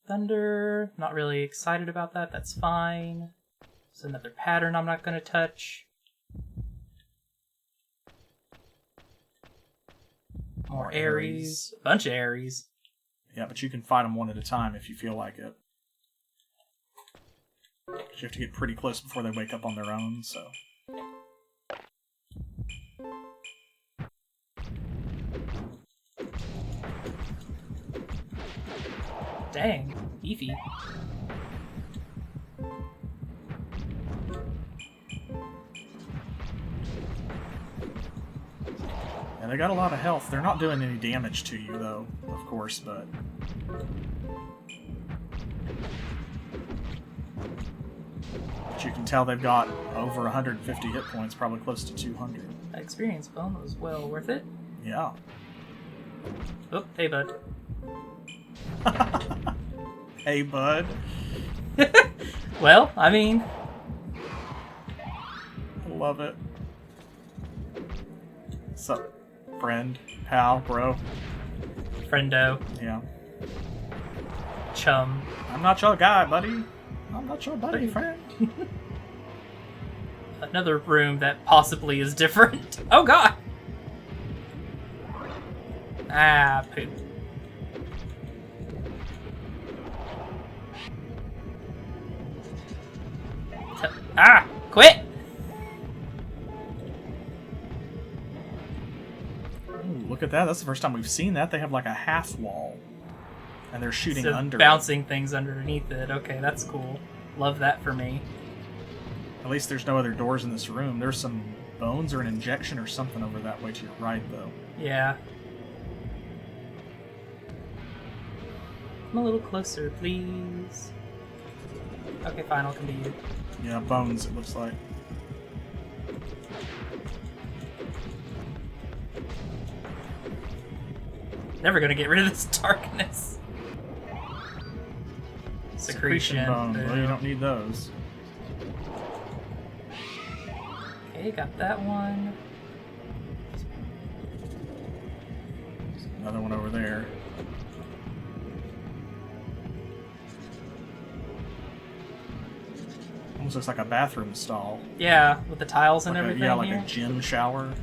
Thunder, not really excited about that. That's fine. It's another pattern I'm not going to touch. More Aries. A bunch of Aries. Yeah, but you can fight them one at a time if you feel like it. You have to get pretty close before they wake up on their own, so... Dang, beefy. Yeah, they got a lot of health. They're not doing any damage to you, though, of course, but... But you can tell they've got over 150 hit points, probably close to 200. That experience bone was well worth it. Yeah. Oh, hey, bud. Hey, bud. Well, I mean... I love it. What's up, friend? Pal? Bro? Friendo. Yeah. Chum. I'm not your guy, buddy. I'm not your buddy, friend. Another room that possibly is different. Oh, God! Ah, poop. Ah! Quit! Ooh, look at that. That's the first time we've seen that. They have like a half wall. And they're shooting So under bouncing things underneath it. Okay, that's cool. Love that for me. At least there's no other doors in this room. There's some bones or an injection or something over that way to your right, though. Yeah. Come a little closer, please. Okay, fine, I'll come to you. Yeah, bones, it looks like. Never gonna get rid of this darkness. Secretion. bones. Well, you don't need those. Okay, got that one. There's another one over there. Almost looks like a bathroom stall. Yeah, with the tiles and everything. Yeah, like here. a gym shower.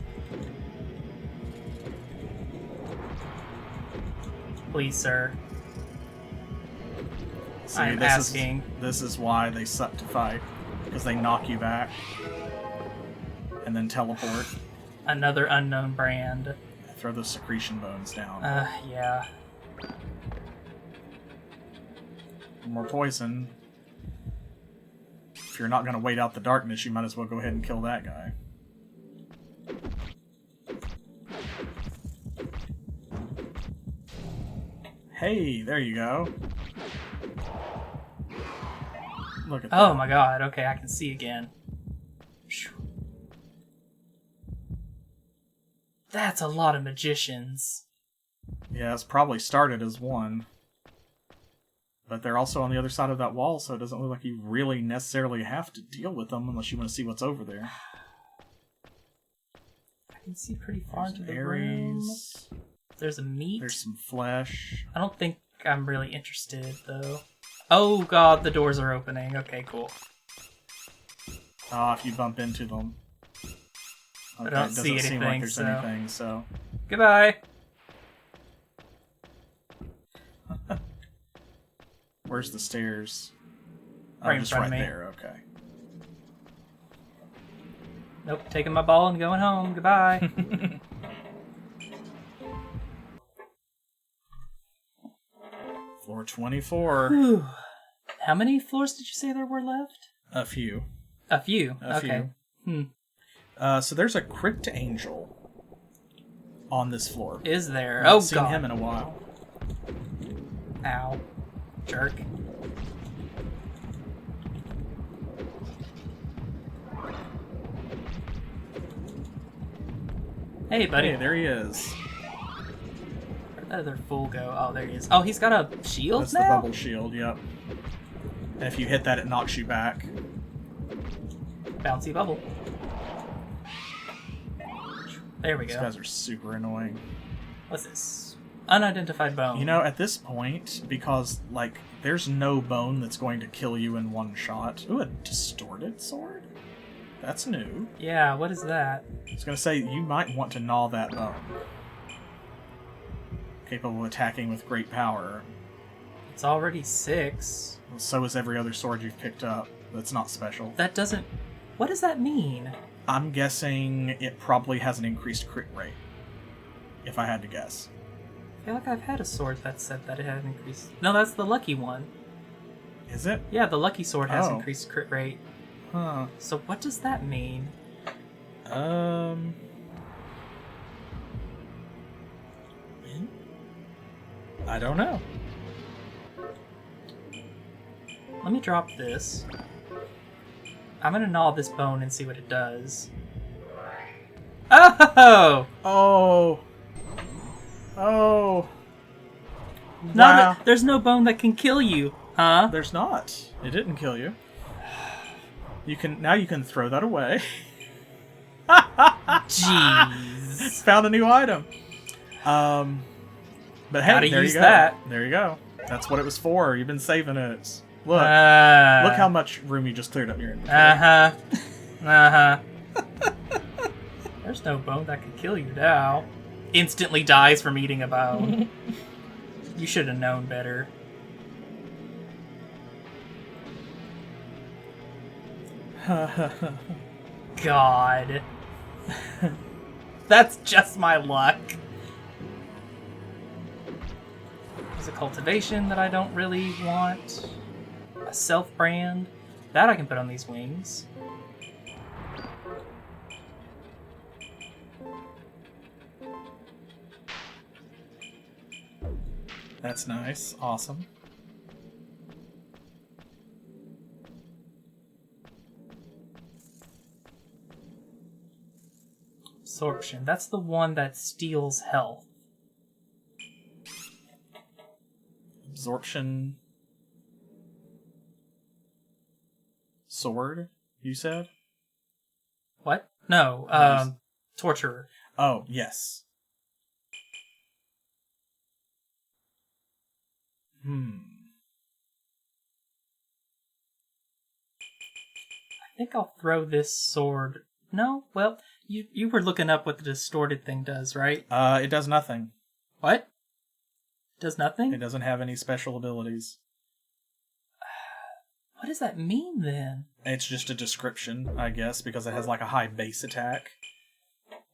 Please, sir. See, I'm asking. This is why they suck to fight. Because they knock you back. And then teleport. Another unknown brand. Throw those secretion bones down. Yeah. More poison. If you're not going to wait out the darkness, you might as well go ahead and kill that guy. Hey, there you go. Look at that. Oh my god, okay, I can see again. That's a lot of magicians. Yeah, it's probably started as one. But they're also on the other side of that wall, so it doesn't look like you really necessarily have to deal with them unless you want to see what's over there. I can see pretty far into the berries. room. There's a meat. There's some flesh. I don't think I'm really interested, though. Oh god, the doors are opening. Okay, cool. Ah, if you bump into them. Okay, I don't it doesn't see anything, seem like there's so... anything, so... Goodbye! Where's the stairs? Right in just front right of me. there, okay. Nope, taking my ball and going home. Goodbye. Floor 24. Whew. How many floors did you say there were left? A few. A few. A okay. few. So there's a crypt angel on this floor. Is there? I haven't Oh seen god. him in a while. Ow. Jerk. Hey, buddy. Hey, there he is. Where'd that other fool go? Oh, there he is. Oh, he's got a shield That's now? the bubble shield, yep. And if you hit that, it knocks you back. Bouncy bubble. There we These go. guys are super annoying. What's this? Unidentified bone. You know, at this point, because, like, there's no bone that's going to kill you in one shot. Ooh, a distorted sword? That's new. Yeah, what is that? I was going to say, you might want to gnaw that bone. Capable of attacking with great power. It's already 6. So is every other sword you've picked up. That's not special. That doesn't... What does that mean? I'm guessing it probably has an increased crit rate. If I had to guess. I feel like I've had a sword that said that it had an increased... No, that's the lucky one. Is it? Yeah, the lucky sword has Oh. increased crit rate. Huh. So what does that mean? I don't know. Let me drop this. I'm gonna gnaw this bone and see what it does. Oh! Oh. Oh. Wow. There's no bone that can kill you, huh? There's not. It didn't kill you. Now you can throw that away. Jeez. Found a new item. But hey, Gotta there use you go. that. There you go. That's what it was for. You've been saving it. Look. Look how much room you just cleared up your inventory. There's no bone that could kill you now. Instantly dies from eating a bone. You should have known better. God. That's just my luck. There's a cultivation that I don't really want. A self-brand. That I can put on these wings. That's nice. Awesome. Absorption. That's the one that steals health. Absorption. Sword, you said? What? No, Torturer. Oh, yes. think I'll throw this sword. No? Well, you were looking up what the distorted thing does, right? It does nothing. What? It does nothing? It doesn't have any special abilities. What does that mean, then? It's just a description, I guess, because it has like a high base attack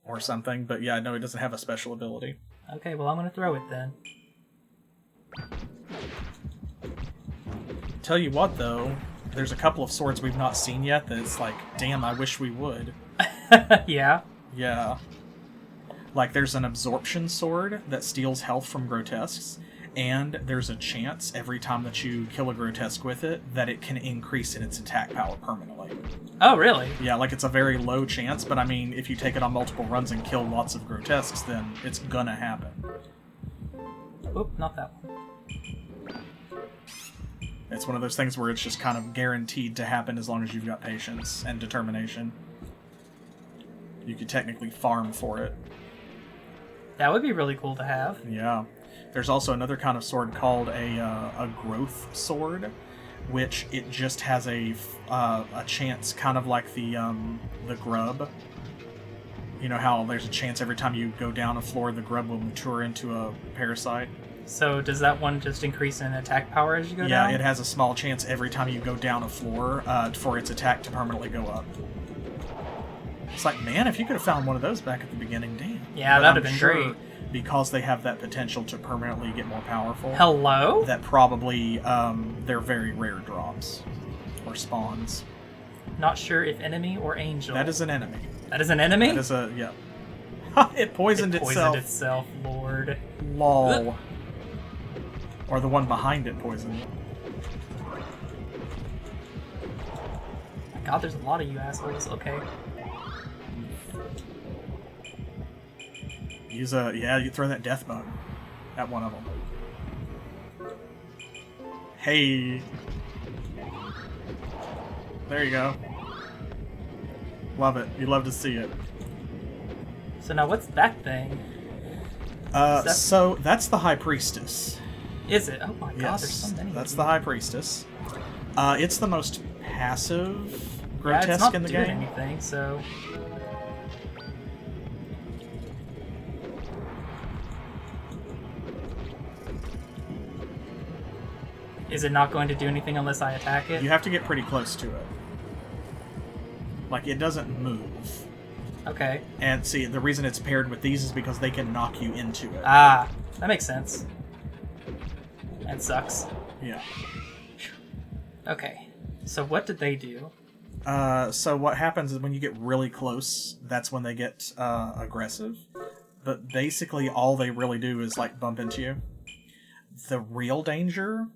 or something. But yeah, no, it doesn't have a special ability. Okay, well, I'm going to throw it then. Tell you what, though, there's a couple of swords we've not seen yet that it's like, damn, I wish we would. Yeah? Yeah. Like, there's an absorption sword that steals health from grotesques, and there's a chance every time that you kill a grotesque with it that it can increase in its attack power permanently. Oh, really? Yeah, like it's a very low chance, but I mean, if you take it on multiple runs and kill lots of grotesques, then it's gonna happen. Oop, not that one. It's one of those things where it's just kind of guaranteed to happen as long as you've got patience and determination. You could technically farm for it. That would be really cool to have. Yeah. There's also another kind of sword called a growth sword, which it just has a chance, kind of like the grub. You know how there's a chance every time you go down a floor, the grub will mature into a parasite? So does that one just increase in attack power as you go down? Yeah, it has a small chance every time you go down a floor for its attack to permanently go up. It's like, man, if you could have found one of those back at the beginning, damn. Yeah, But that'd have I'm been sure great. Because they have that potential to permanently get more powerful. Hello? That probably, they're very rare drops. Or spawns. Not sure if enemy or angel. That is an enemy. That is an enemy? That is yeah. It poisoned itself. It poisoned itself, Lord. Lol. Or the one behind it poisoned it. God, there's a lot of you assholes. Okay. You throw that death bug at one of them. Hey. There you go. Love it. You love to see it. So now what's that thing? So that's the High Priestess. Is it? Oh my god, Yes, there's so many. that's the High Priestess. It's the most passive grotesque in the game. Anything, so. Is it not going to do anything unless I attack it? You have to get pretty close to it. Like, it doesn't move. Okay. And see, the reason it's paired with these is because they can knock you into it. Ah, that makes sense. And sucks. Yeah. Okay. So what did they do? So what happens is when you get really close, that's when they get aggressive. But basically all they really do is, like, bump into you. The real danger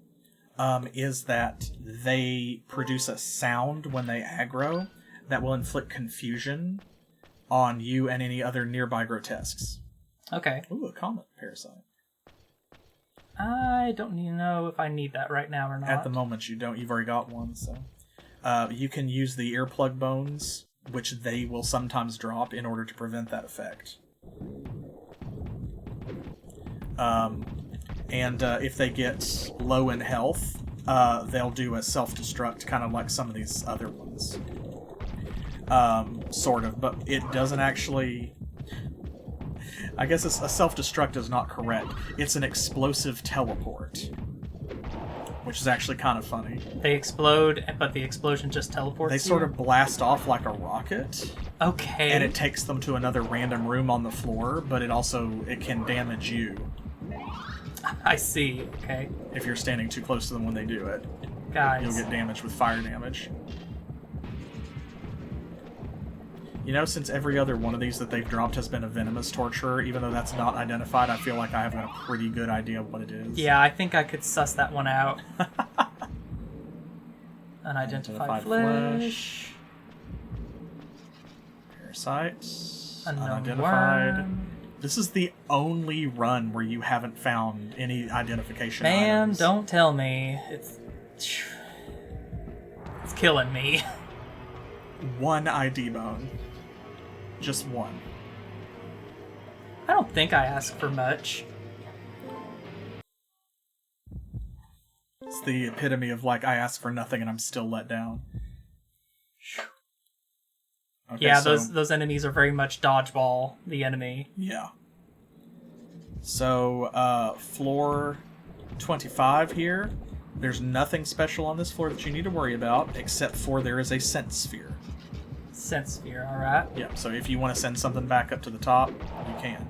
is that they produce a sound when they aggro that will inflict confusion on you and any other nearby grotesques. Okay. Ooh, a comet parasite. I don't even know if I need that right now or not. At the moment you don't. You've already got one, so... you can use the earplug bones, which they will sometimes drop in order to prevent that effect. And if they get low in health, they'll do a self-destruct, kind of like some of these other ones. Sort of, but it doesn't actually... I guess a self-destruct is not correct. It's an explosive teleport. Which is actually kind of funny. They explode, but the explosion just teleports They sort of blast off like a rocket. Okay. And it takes them to another random room on the floor, but it can damage you. I see, okay. If you're standing too close to them when they do it. Guys. You'll get damaged with fire damage. You know, since every other one of these that they've dropped has been a venomous torturer, even though that's not identified, I feel like I have a pretty good idea of what it is. Yeah, I think I could suss that one out. Unidentified flesh. Parasites. Unknown Unidentified. worm. This is the only run where you haven't found any identification Man, items. don't tell me. It's killing me. One ID bone. Just one. I don't think I asked for much. It's the epitome of, like, I asked for nothing and I'm still let down. Okay, yeah, so, those enemies are very much dodgeball, the enemy. Yeah. So, floor 25 here. There's nothing special on this floor that you need to worry about, except for there is a scent sphere. Scent sphere, alright. Yeah, so if you want to send something back up to the top, you can.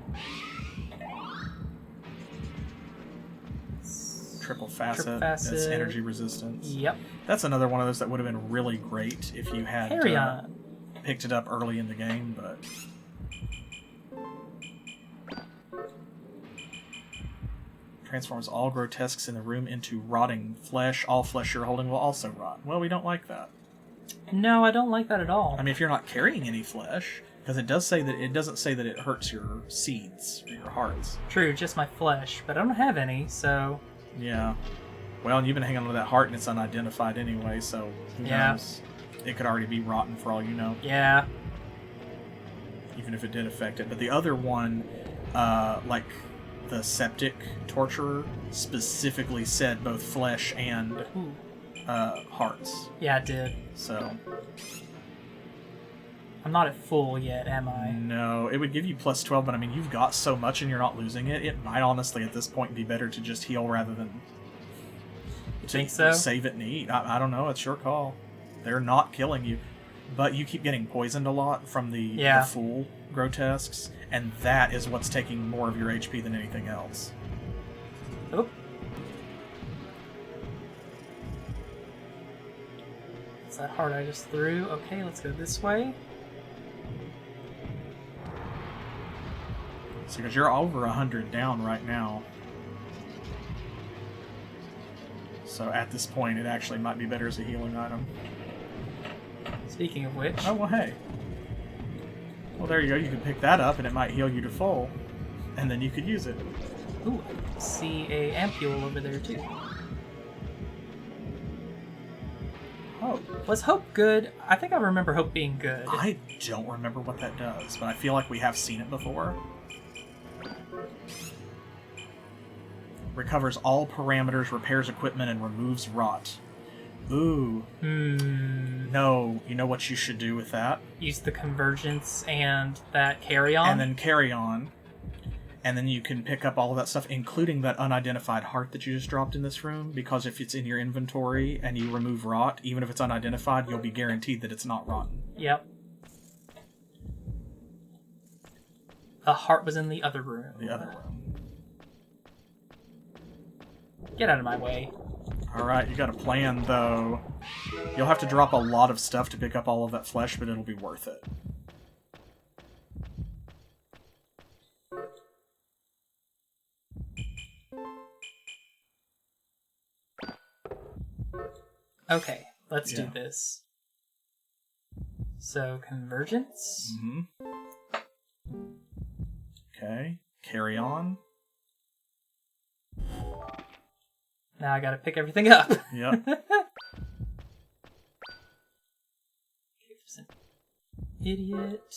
Triple facet. That's energy resistance. Yep. That's another one of those that would have been really great if you had picked it up early in the game, but... Transforms all grotesques in the room into rotting flesh. All flesh you're holding will also rot. Well, we don't like that. No, I don't like that at all. I mean, if you're not carrying any flesh, because it doesn't say that it hurts your seeds or your hearts. True, just my flesh, but I don't have any, so... Yeah. Well, and you've been hanging on to that heart, and it's unidentified anyway, so who knows? It could already be rotten for all you know. Yeah. Even if it did affect it. But the other one, like the septic torturer, specifically said both flesh and hearts. Yeah, it did. So... I'm not at full yet, am I? No, it would give you plus 12, but I mean, you've got so much and you're not losing it. It might honestly, at this point, be better to just heal rather than... You think so? Save it and eat. I don't know, it's your call. They're not killing you. But you keep getting poisoned a lot from the fool grotesques, and that is what's taking more of your HP than anything else. Oh. Is that heart I just threw? Okay, let's go this way. So, because you're over 100 down right now. So at this point, it actually might be better as a healing item. Speaking of which... Oh, well, hey. Well, there you go. You can pick that up, and it might heal you to full. And then you could use it. Ooh, I see a ampule over there, too. Hope. Was Hope good? I think I remember Hope being good. I don't remember what that does, but I feel like we have seen it before. Recovers all parameters, repairs equipment, and removes rot. Ooh. No, you know what you should do with that? Use the convergence and that carry on? And then carry on. And then you can pick up all of that stuff, including that unidentified heart that you just dropped in this room, because if it's in your inventory and you remove rot, even if it's unidentified, you'll be guaranteed that it's not rotten. Yep. The heart was in the other room. The other room. Get out of my way. Alright, you got a plan, though. You'll have to drop a lot of stuff to pick up all of that flesh, but it'll be worth it. Okay, let's do this. So, convergence. Mm-hmm. Okay, carry on. Now I gotta pick everything up. Yep. Idiot.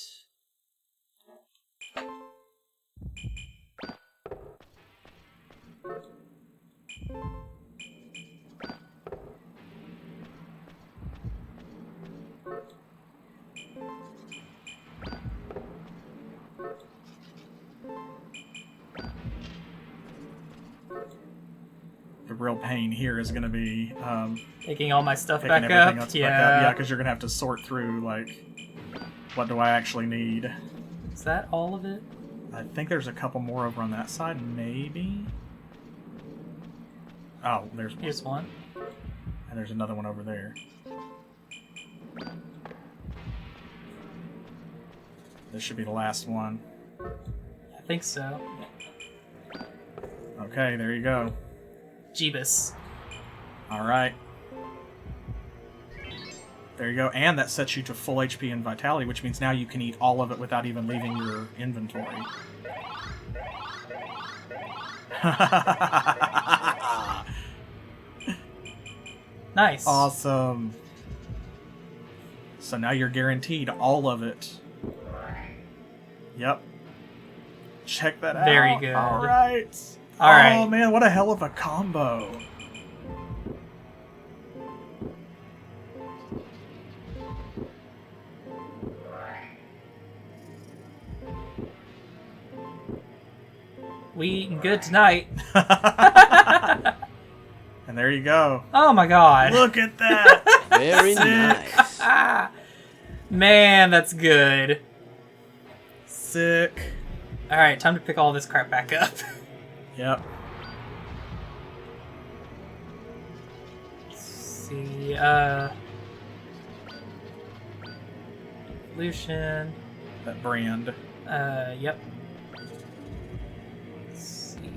The real pain here is going to be taking all my stuff picking back everything up. else back up. Yeah, because you're going to have to sort through, like, what do I actually need? Is that all of it? I think there's a couple more over on that side, maybe? Oh, there's one. Here's one. And there's another one over there. This should be the last one. I think so. Okay, there you go. Jeebus. Alright. There you go. And that sets you to full HP and vitality, which means now you can eat all of it without even leaving your inventory. Nice. Awesome. So now you're guaranteed all of it. Yep. Check that out. Very good. Alright. Alright. Oh man, what a hell of a combo. We eating good tonight. And there you go. Oh my god. Look at that. Very nice. Man, that's good. Sick. Alright, time to pick all this crap back up. Yep. Let's see, Lucian. That brand. Yep. Let's see.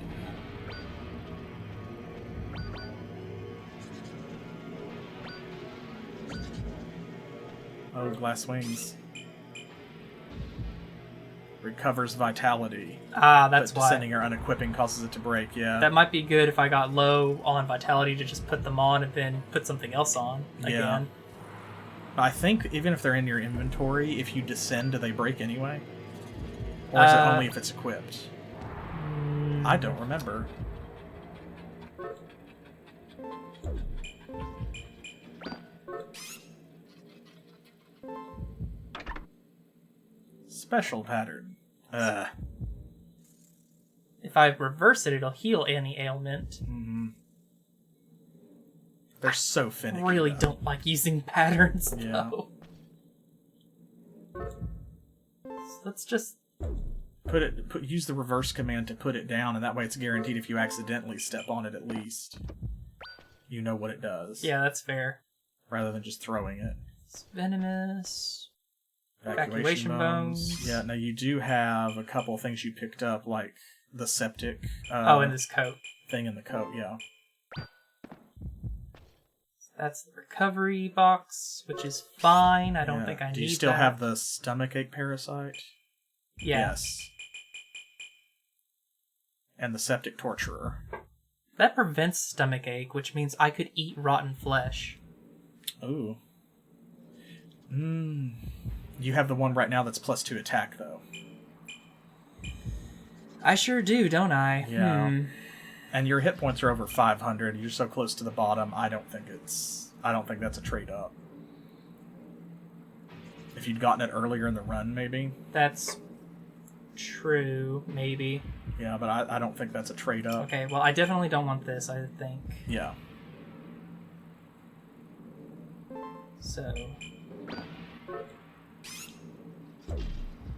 Oh, glass wings. Recovers vitality. Ah, that's but why. descending or unequipping causes it to break, yeah. That might be good if I got low on vitality to just put them on and then put something else on again. I think even if they're in your inventory, if you descend, do they break anyway? Or is it only if it's equipped? I don't remember. Special pattern. If I reverse it, it'll heal any ailment. They're so finicky. I really though. don't like using patterns, Yeah. though. So let's just... Use the reverse command to put it down, and that way it's guaranteed if you accidentally step on it at least. You know what it does. Yeah, that's fair. Rather than just throwing it. It's venomous. Evacuation bones. Yeah, now you do have a couple things you picked up, like the septic in this coat. thing in the coat, yeah. That's the recovery box, which is fine. I don't think I need that. Do you still have the stomachache parasite? Yeah. Yes. And the septic torturer. That prevents stomachache, which means I could eat rotten flesh. Ooh. You have the one right now that's +2 attack, though. I sure do, don't I? Yeah. And your hit points are over 500. You're so close to the bottom. I don't think that's a trade up. If you'd gotten it earlier in the run, maybe. That's true, maybe. Yeah, but I don't think that's a trade up. Okay, well, I definitely don't want this, I think. Yeah. So...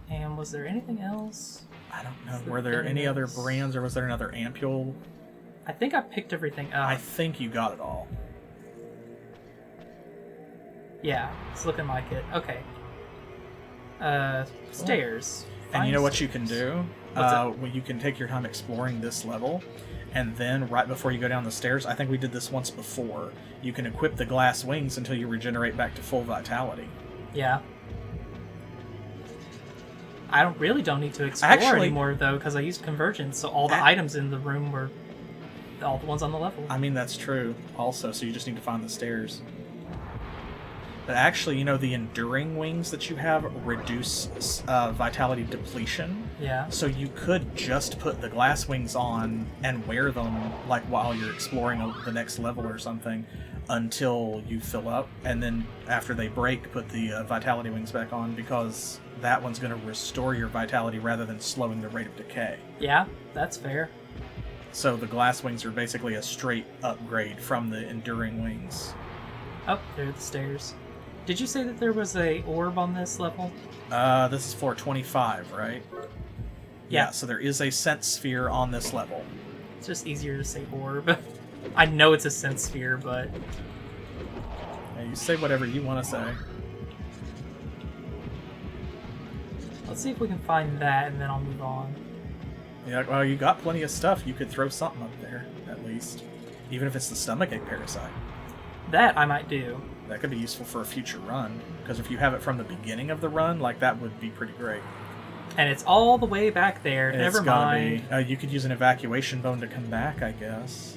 And was there anything else? I don't know. Were there any other brands, or was there another ampule? I think I picked everything up. I think you got it all. Yeah, it's looking like it. Okay. Stairs. And you know what you can do? What's You can take your time exploring this level, and then right before you go down the stairs, I think we did this once before, you can equip the glass wings until you regenerate back to full vitality. Yeah. I don't need to explore anymore, though, because I used convergence, so all the items in the room were all the ones on the level. I mean, that's true also, so you just need to find the stairs. But actually, the enduring wings that you have reduce vitality depletion. Yeah. So you could just put the glass wings on and wear them, like, while you're exploring the next level or something, until you fill up, and then after they break, put the vitality wings back on, because that one's going to restore your vitality rather than slowing the rate of decay. Yeah, that's fair. So the glass wings are basically a straight upgrade from the enduring wings. Oh, there are the stairs. Did you say that there was a orb on this level? This is floor 25, right? Yeah, so there is a sense sphere on this level. It's just easier to say orb. I know it's a sense sphere, but... Yeah, you say whatever you want to say. Let's see if we can find that, and then I'll move on. Yeah, well, you got plenty of stuff. You could throw something up there, at least. Even if it's the stomachache parasite. That I might do. That could be useful for a future run, because if you have it from the beginning of the run, that would be pretty great. And it's all the way back there. Never mind. You could use an evacuation bone to come back, I guess.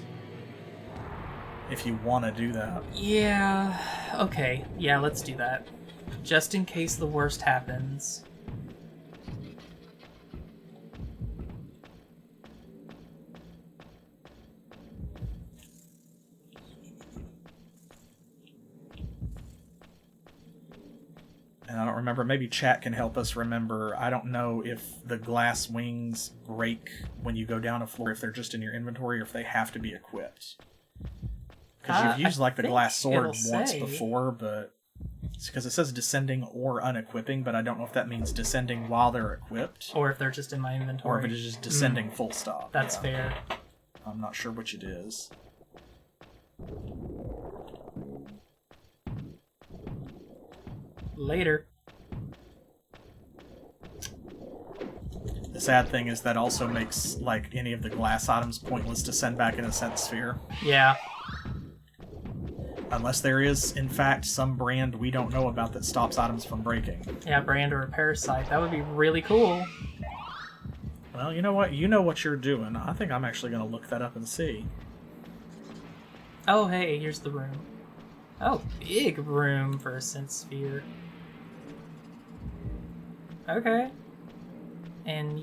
If you want to do that. Yeah. Okay. Yeah, let's do that. Just in case the worst happens. and I don't remember, maybe chat can help us remember. I don't know if the glass wings break when you go down a floor, if they're just in your inventory, or if they have to be equipped. Because you've used like the glass sword once before, but it's because it says descending or unequipping, but I don't know if that means descending while they're equipped. Or if they're just in my inventory. Or if it is just descending full stop. That's fair. I'm not sure which it is. Later. The sad thing is that also makes like any of the glass items pointless to send back in a scent sphere. Yeah. Unless there is, in fact, some brand we don't know about that stops items from breaking. Yeah, brand or a parasite. That would be really cool. Well, you know what? You know what you're doing. I think I'm actually going to look that up and see. Oh, hey, here's the room. Oh, big room for a scent sphere. Okay. And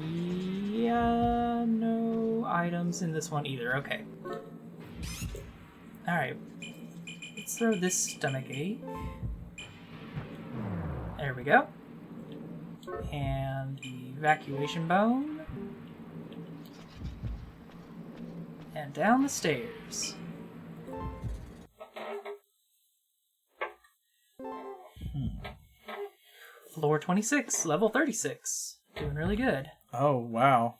yeah, no items in this one either. Okay. Alright. Let's throw this stomach ache. There we go. And the evacuation bone. And down the stairs. Floor 26, level 36. Doing really good. Oh, wow.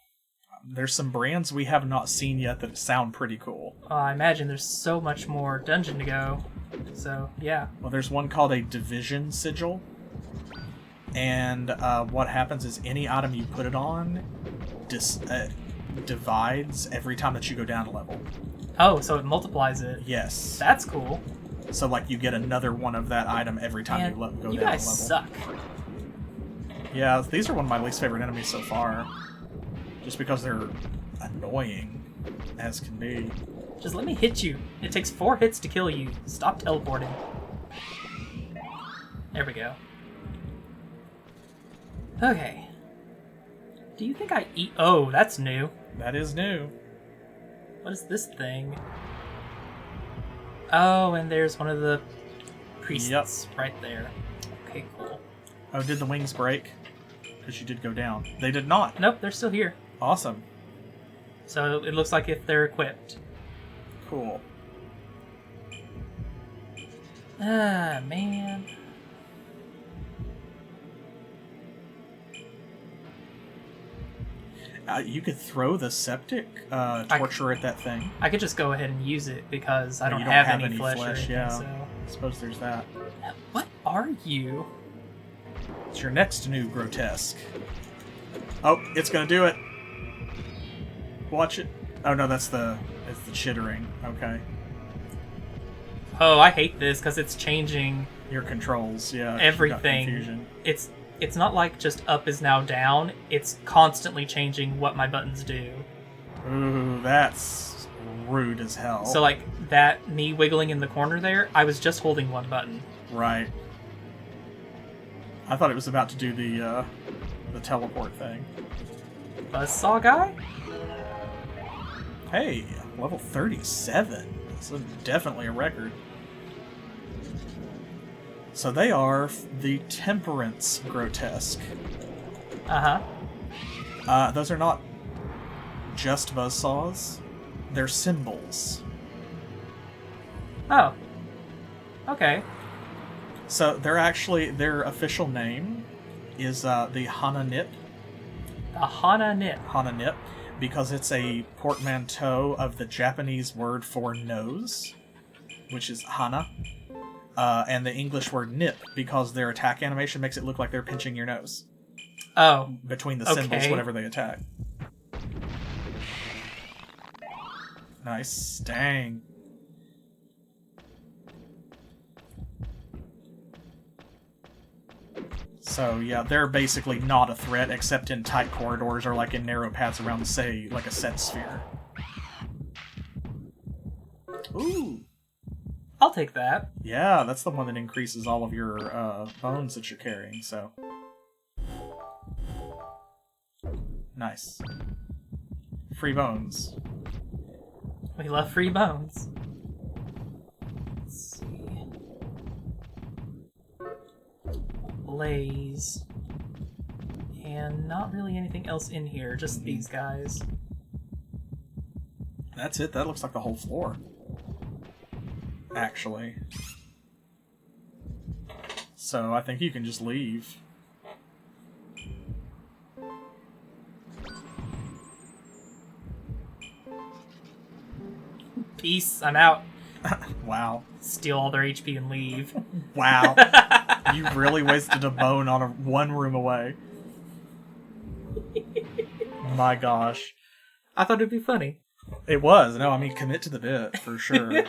There's some brands we have not seen yet that sound pretty cool. I imagine there's so much more dungeon to go. So, yeah. Well, there's one called a Division Sigil. And what happens is any item you put it on divides every time that you go down a level. Oh, so it multiplies it. Yes. That's cool. So, like, you get another one of that item every time you go down a level. You guys suck. Yeah, these are one of my least favorite enemies so far. Just because they're annoying as can be. Just let me hit you. It takes 4 hits to kill you. Stop teleporting. There we go. Okay. Do you think I eat... Oh, that's new. That is new. What is this thing? Oh, and there's one of the priests right there. Okay, cool. Oh, did the wings break? Because you did go down. They did not. Nope, they're still here. Awesome. So it looks like if they're equipped. Cool. Ah, man. You could throw the septic torture at that thing. I could just go ahead and use it because I don't have any flesh or anything, yeah. so... I suppose there's that. What are you? It's your next new grotesque. Oh, it's gonna do it. Watch it. Oh no, it's the chittering. Okay. Oh, I hate this because it's changing your controls. Yeah. Everything. It's not like just up is now down. It's constantly changing what my buttons do. Ooh, that's rude as hell. So like that me wiggling in the corner there, I was just holding one button. Right. I thought it was about to do the teleport thing. Buzzsaw guy? Hey, level 37. That's definitely a record. So they are the Temperance Grotesque. Uh-huh. Those are not just buzzsaws. They're symbols. Oh. Okay. So they're actually, their official name is the Hana-Nip. The Hana-Nip. Hana-Nip, because it's a portmanteau of the Japanese word for nose, which is Hana, and the English word nip, because their attack animation makes it look like they're pinching your nose. Oh. Between the symbols whenever they attack. Nice. Dang. So, yeah, they're basically not a threat, except in tight corridors or, like, in narrow paths around, say, like a set sphere. Ooh! I'll take that. Yeah, that's the one that increases all of your bones that you're carrying, so... Nice. Free bones. We love free bones. Let's see. blaze. And not really anything else in here, just these guys. That's it. That looks like the whole floor. Actually. So I think you can just leave. Peace, I'm out. Wow. Steal all their HP and leave. Wow. You really wasted a bone on one room away. My gosh. I thought it'd be funny. It was. No, I mean, commit to the bit, for sure.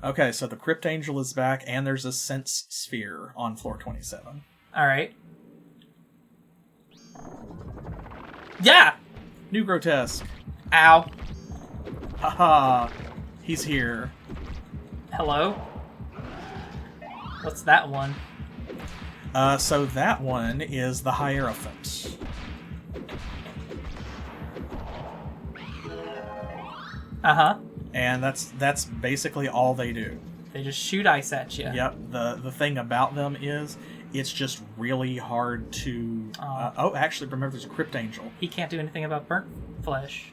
Okay, so the Crypt Angel is back, and there's a Sense Sphere on floor 27. Alright. Yeah! New Grotesque. Ow. Haha. He's here. Hello? What's that one? So that one is the Hierophant. Uh-huh. And that's basically all they do. They just shoot ice at you. Yep. The thing about them is it's just really hard to... actually, remember there's a Crypt Angel. He can't do anything about burnt flesh.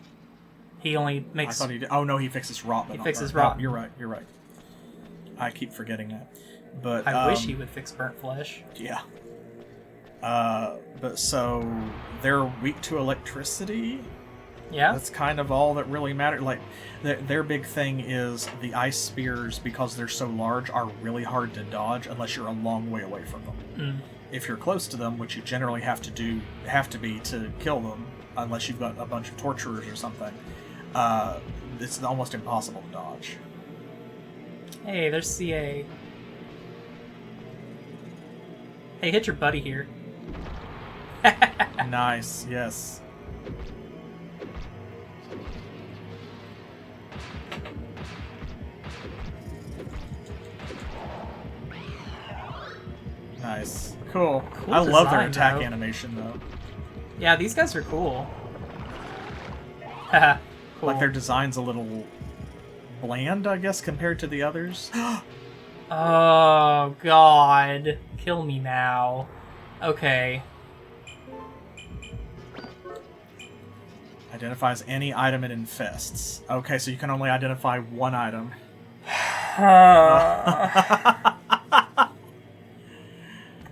He only makes... I thought he did. Oh, no, he fixes rot. But he fixes burnt. rot. Oh, you're right. I keep forgetting that. But I wish he would fix burnt flesh. Yeah. But so they're weak to electricity. Yeah. That's kind of all that really matters. Like their big thing is the ice spears, because they're so large, are really hard to dodge unless you're a long way away from them. Mm. If you're close to them, which you generally have to be to kill them, unless you've got a bunch of torturers or something, it's almost impossible to dodge. Hey, there's CA. Hey, hit your buddy here. Nice, yes. Nice. Cool. Cool I love their design, attack though. animation, though. Yeah, these guys are cool. Haha. Cool. Like, their design's a little bland, I guess, compared to the others. Oh, God. Kill me now. Okay. Identifies any item it infests. Okay, so you can only identify one item.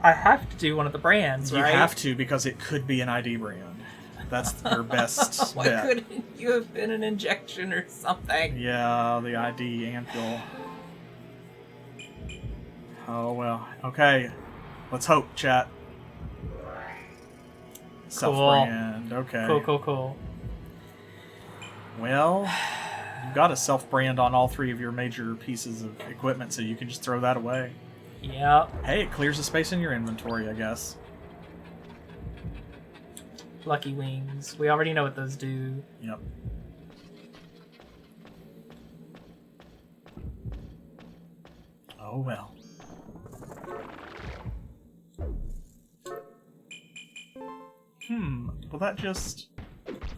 I have to do one of the brands, You right? have to, because it could be an ID brand. That's your best Why bet. couldn't you have been an injection or something? Yeah, the ID Anvil. Oh, well. Okay. Let's hope, chat. Self-brand. Okay. Cool. Well, you've got a self-brand on all three of your major pieces of equipment, so you can just throw that away. Yep. Hey, it clears the space in your inventory, I guess. Lucky wings. We already know what those do. Yep. Oh, well. Well, that just...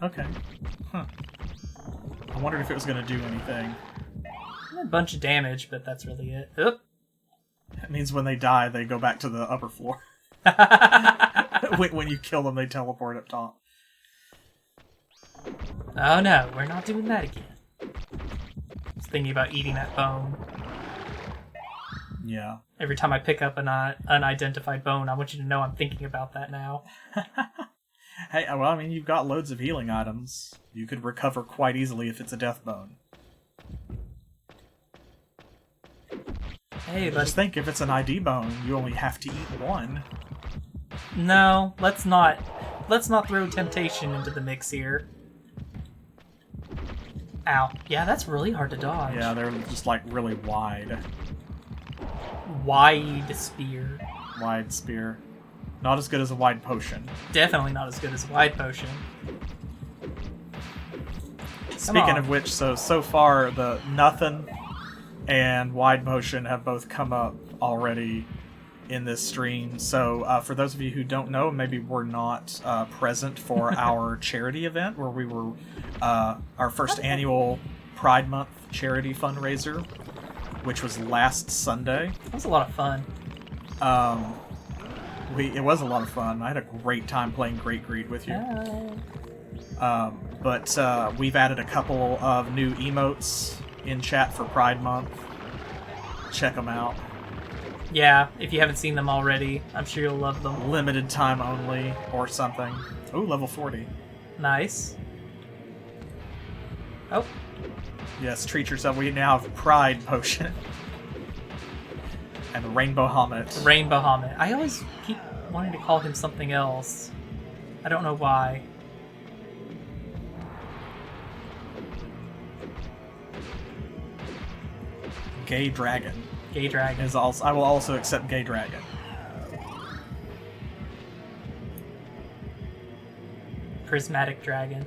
Okay. Huh. I wondered if it was going to do anything. A bunch of damage, but that's really it. Oop. That means when they die, they go back to the upper floor. When you kill them, they teleport up top. Oh no, we're not doing that again. I was thinking about eating that bone. Yeah. Every time I pick up an unidentified bone, I want you to know I'm thinking about that now. Hey, well, I mean, you've got loads of healing items. You could recover quite easily if it's a death bone. Hey, but just think, if it's an ID bone, you only have to eat one. No, let's not throw temptation into the mix here. Ow. Yeah, that's really hard to dodge. Yeah, they're just, like, really wide. Wide spear. Wide spear. Not as good as a wide potion. Definitely not as good as wide potion. Speaking of which, so far, the Nothing and wide potion have both come up already in this stream. So for those of you who don't know, maybe were not present for our charity event, where we were our first annual Pride Month charity fundraiser, which was last Sunday. That was a lot of fun. It was a lot of fun. I had a great time playing Great Greed with you. But we've added a couple of new emotes in chat for Pride Month. Check them out. Yeah, if you haven't seen them already, I'm sure you'll love them. Limited time only, or something. Ooh, level 40. Nice. Oh. Yes, treat yourself. We now have Pride Potion. And Rainbow Hommet. Rainbow Hommet. I always keep wanting to call him something else. I don't know why. Gay Dragon. Gay Dragon. Is also. I will also accept Gay Dragon. Prismatic Dragon.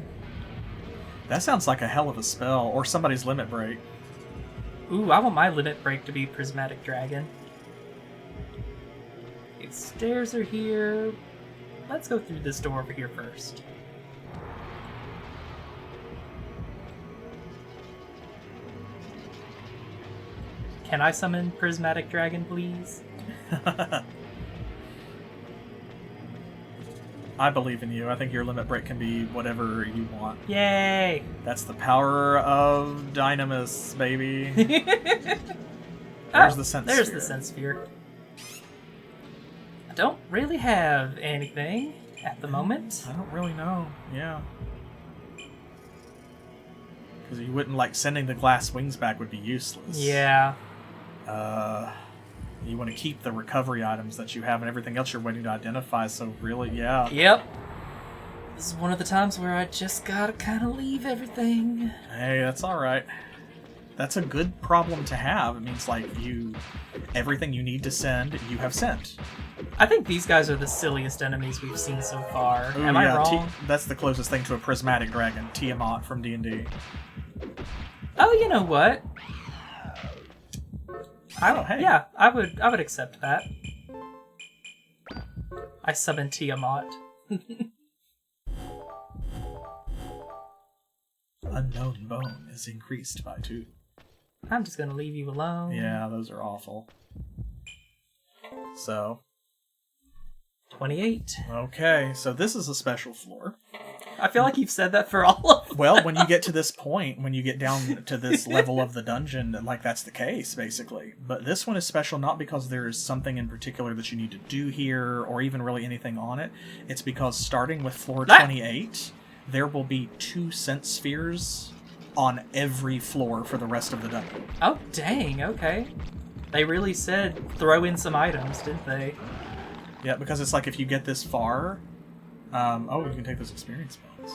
That sounds like a hell of a spell, or somebody's limit break. Ooh, I want my limit break to be Prismatic Dragon. Okay, stairs are here. Let's go through this door over here first. Can I summon Prismatic Dragon, please? I believe in you. I think your limit break can be whatever you want. Yay! That's the power of Dynamis, baby. There's the sense There's sphere. the sense sphere. I don't really have anything at the moment. I don't really know. Yeah. Because you wouldn't like sending the glass wings back would be useless. Yeah. You want to keep the recovery items that you have and everything else you're waiting to identify, so really, yeah. Yep. This is one of the times where I just gotta kind of leave everything. Hey, that's alright. That's a good problem to have. It means, like, everything you need to send, you have sent. I think these guys are the silliest enemies we've seen so far. Ooh, Am I wrong? That's the closest thing to a prismatic dragon, Tiamat from D&D. Oh, you know what? Hey. Yeah, I would accept that. I summon Tiamat. Unknown bone is increased by 2. I'm just gonna leave you alone. Yeah, those are awful. So. 28. Okay, so this is a special floor. I feel like you've said that for all of them. Well, when you get to this point, when you get down to this level of the dungeon, like, that's the case, basically. But this one is special not because there's something in particular that you need to do here, or even really anything on it. It's because starting with floor 28, there will be 2 sense spheres on every floor for the rest of the dungeon. Oh, dang, okay. They really said throw in some items, didn't they? Yeah, because it's like if you get this far... you can take those experience points.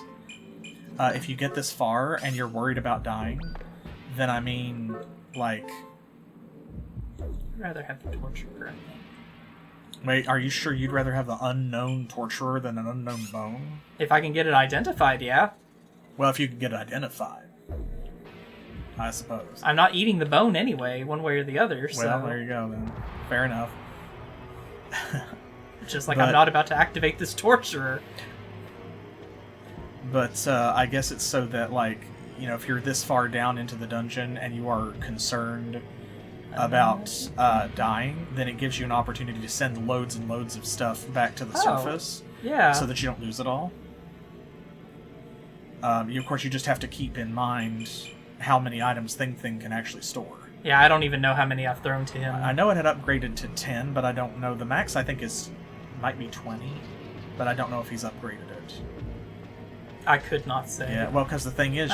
If you get this far and you're worried about dying, then I mean, like... I'd rather have the torturer. Wait, are you sure you'd rather have the unknown torturer than an unknown bone? If I can get it identified, yeah. Well, if you can get it identified, I suppose. I'm not eating the bone anyway, one way or the other, so... Well, there you go, then. Fair enough. Just like I'm not about to activate this torturer. But I guess it's so that, like, you know, if you're this far down into the dungeon and you are concerned about dying, then it gives you an opportunity to send loads and loads of stuff back to the surface. Yeah. So that you don't lose it all. Of course, you just have to keep in mind how many items Thing can actually store. Yeah, I don't even know how many I've thrown to him. I know it had upgraded to 10, but I don't know. The max, I think, might be 20, but I don't know if he's upgraded it. I could not say. Yeah, well, because the thing is,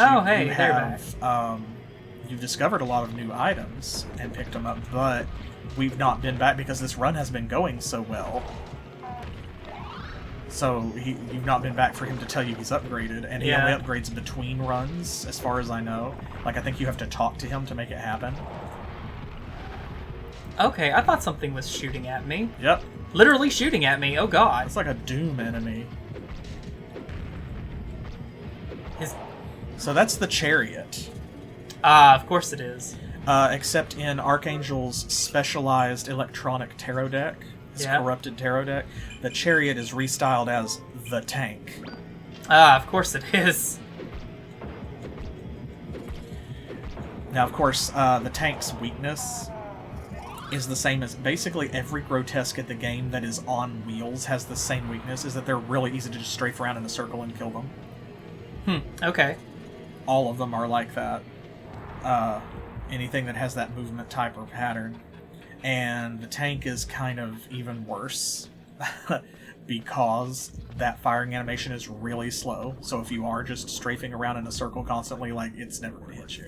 you've discovered a lot of new items and picked them up, but we've not been back because this run has been going so well. So you've not been back for him to tell you he's upgraded, and he only upgrades between runs, as far as I know. Like, I think you have to talk to him to make it happen. Okay, I thought something was shooting at me. Yep. Literally shooting at me, oh god. It's like a Doom enemy. So that's the chariot. Ah, of course it is. Except in Archangel's specialized electronic tarot deck, his corrupted tarot deck, the chariot is restyled as the tank. Ah, of course it is. Now, of course, the tank's weakness is the same as basically every grotesque at the game that is on wheels has the same weakness, is that they're really easy to just strafe around in a circle and kill them. Okay. All of them are like that. Anything that has that movement type or pattern. And the tank is kind of even worse because that firing animation is really slow. So if you are just strafing around in a circle constantly, like, it's never going to hit you.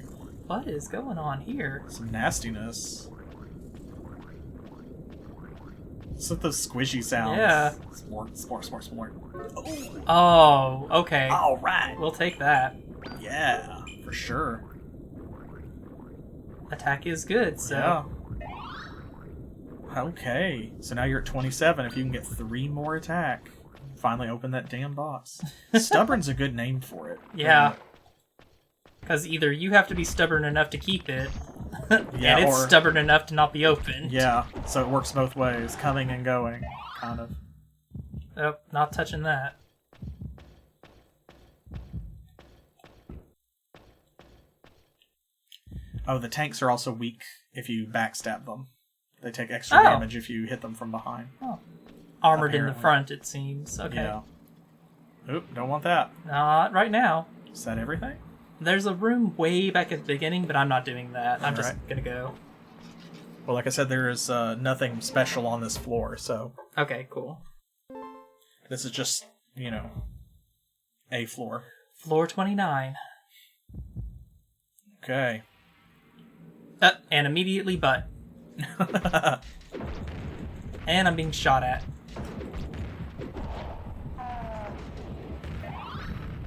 What is going on here? Some nastiness. What's with those squishy sounds? Yeah. S'more. Oh, okay. All right. We'll take that. Yeah, for sure. Attack is good, so... Yeah. Okay, so now you're at 27. If you can get 3 more attack, finally open that damn box. Stubborn's a good name for it. Yeah. Because either you have to be stubborn enough to keep it, yeah, and it's stubborn enough to not be opened. Yeah, so it works both ways, coming and going, kind of. Oh, not touching that. Oh, the tanks are also weak if you backstab them. They take extra damage if you hit them from behind. Oh. Armored Apparently. in the front, it seems. Okay. Yeah. Oop, don't want that. Not right now. Is that everything? There's a room way back at the beginning, but I'm not doing that. I'm just gonna go. Well, like I said, there is nothing special on this floor, so... Okay, cool. This is just, you know, a floor. Floor 29. Okay. And immediately butt. And I'm being shot at.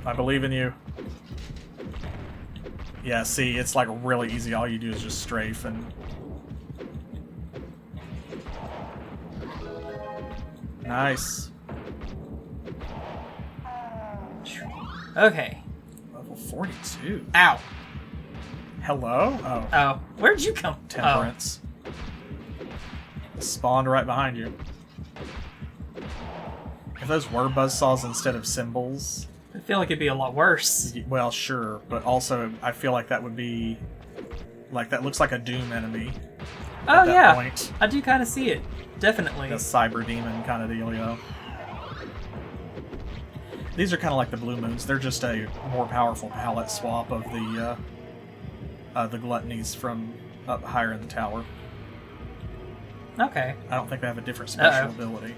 I believe in you. Yeah, see, it's like really easy. All you do is just strafe and... Nice. Okay. Level 42. Ow. Hello? Oh. Oh. Where'd you come? Temperance. Spawned right behind you. If those were buzzsaws instead of symbols... I feel like it'd be a lot worse. Well, sure, but also I feel like that would be... Like, that looks like a Doom enemy. Oh, yeah. Point. I do kind of see it. Definitely. A cyber demon kind of dealio. These are kind of like the Blue Moons. They're just a more powerful palette swap of the gluttonies from up higher in the tower. Okay. I don't think they have a different special ability.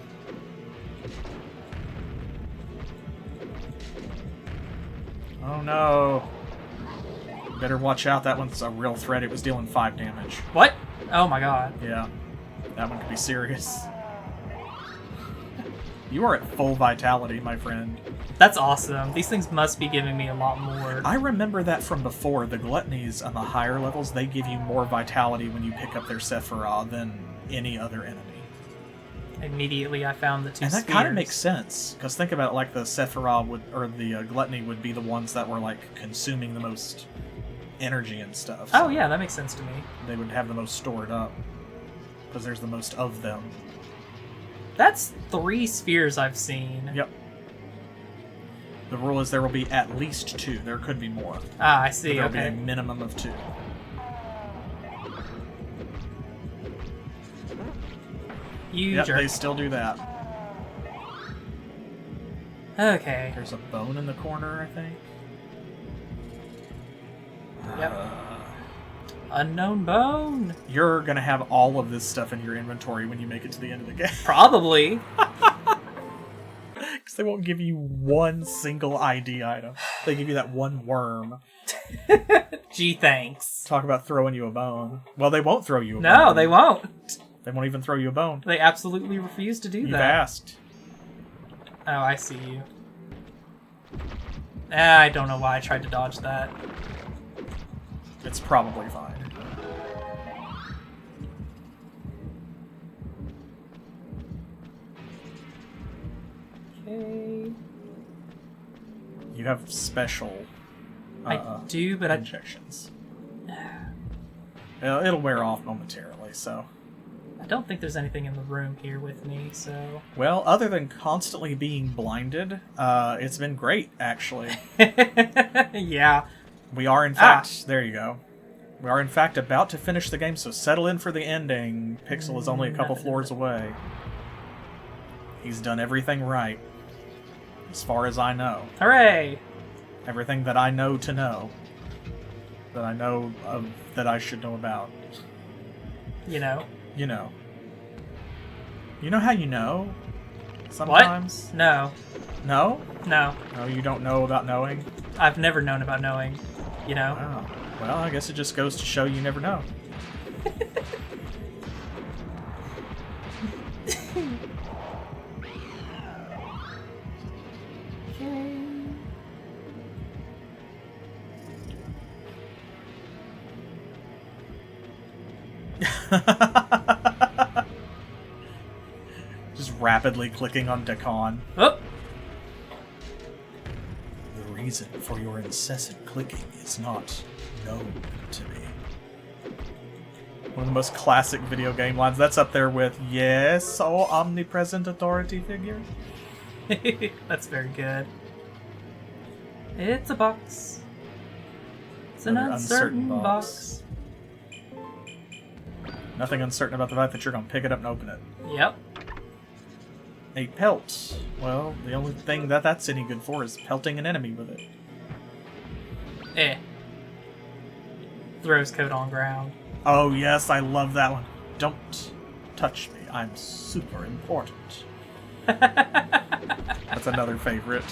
Oh no. Better watch out, that one's a real threat. It was dealing 5 damage. What? Oh my god. Yeah. That one could be serious. You are at full vitality, my friend. That's awesome. These things must be giving me a lot more. I remember that from before. The gluttonies on the higher levels, they give you more vitality when you pick up their Sephiroth than any other enemy. Immediately I found the 2 And that spheres. kind of makes sense, because think about it, like the Sephiroth would, or the gluttony would be the ones that were like consuming the most energy and stuff. Oh yeah, that makes sense to me. They would have the most stored up, because there's the most of them. That's 3 spheres I've seen. Yep. The rule is there will be at least 2. There could be more. Ah, I see, There'll okay. be a minimum of 2. You Yep, jerk. they still do that. Okay. There's a bone in the corner, I think. Yep. Unknown bone. You're gonna have all of this stuff in your inventory when you make it to the end of the game. Probably. Because they won't give you one single ID item. They give you that one worm. Gee, thanks. Talk about throwing you a bone. Well, they won't throw you a bone. No, they won't. They won't even throw you a bone. They absolutely refuse to do You've that. asked. Oh, I see you. I don't know why I tried to dodge that. It's probably fine. Okay. You have special I do, but injections. It'll wear off momentarily, so... I don't think there's anything in the room here with me, so... Well, other than constantly being blinded, it's been great, actually. Yeah. We are, in fact... There you go. We are, in fact, about to finish the game, so settle in for the ending. Pixel is only a couple floors away. He's done everything right. As far as I know. Hooray! Everything that I know to know. That I know of, that I should know about. You know. You know. You know how you know? Sometimes? What? No. No? No. No, you don't know about knowing? I've never known about knowing. You know? Wow. Well, I guess it just goes to show you never know. Just rapidly clicking on Dakan. Oh! The reason for your incessant clicking is not known to me. One of the most classic video game lines. That's up there with, yes, oh omnipresent authority figure. That's very good. It's a box. It's an uncertain box. Nothing uncertain about the fact that you're going to pick it up and open it. Yep. A pelt. Well, the only thing that's any good for is pelting an enemy with it. Eh. Throws coat on ground. Oh yes, I love that one. Don't touch me. I'm super important. That's another favorite.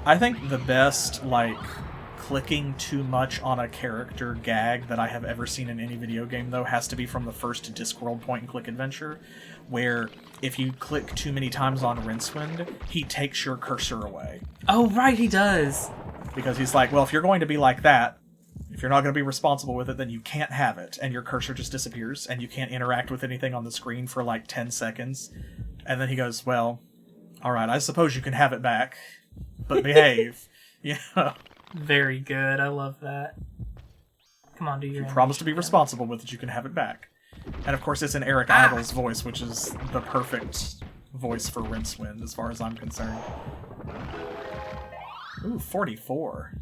I think the best, like, clicking too much on a character gag that I have ever seen in any video game, though, has to be from the first Discworld point-and-click adventure, where if you click too many times on Rincewind, he takes your cursor away. Oh, right, he does! Because he's like, well, if you're going to be like that, if you're not going to be responsible with it, then you can't have it, and your cursor just disappears, and you can't interact with anything on the screen for like 10 seconds. And then he goes, well, alright, I suppose you can have it back, but behave. Yeah. Very good, I love that. Come on, do your If you promise to be responsible with it, you can have it back. And of course, it's in Eric Idle's voice, which is the perfect voice for Rincewind, as far as I'm concerned. Ooh, 44.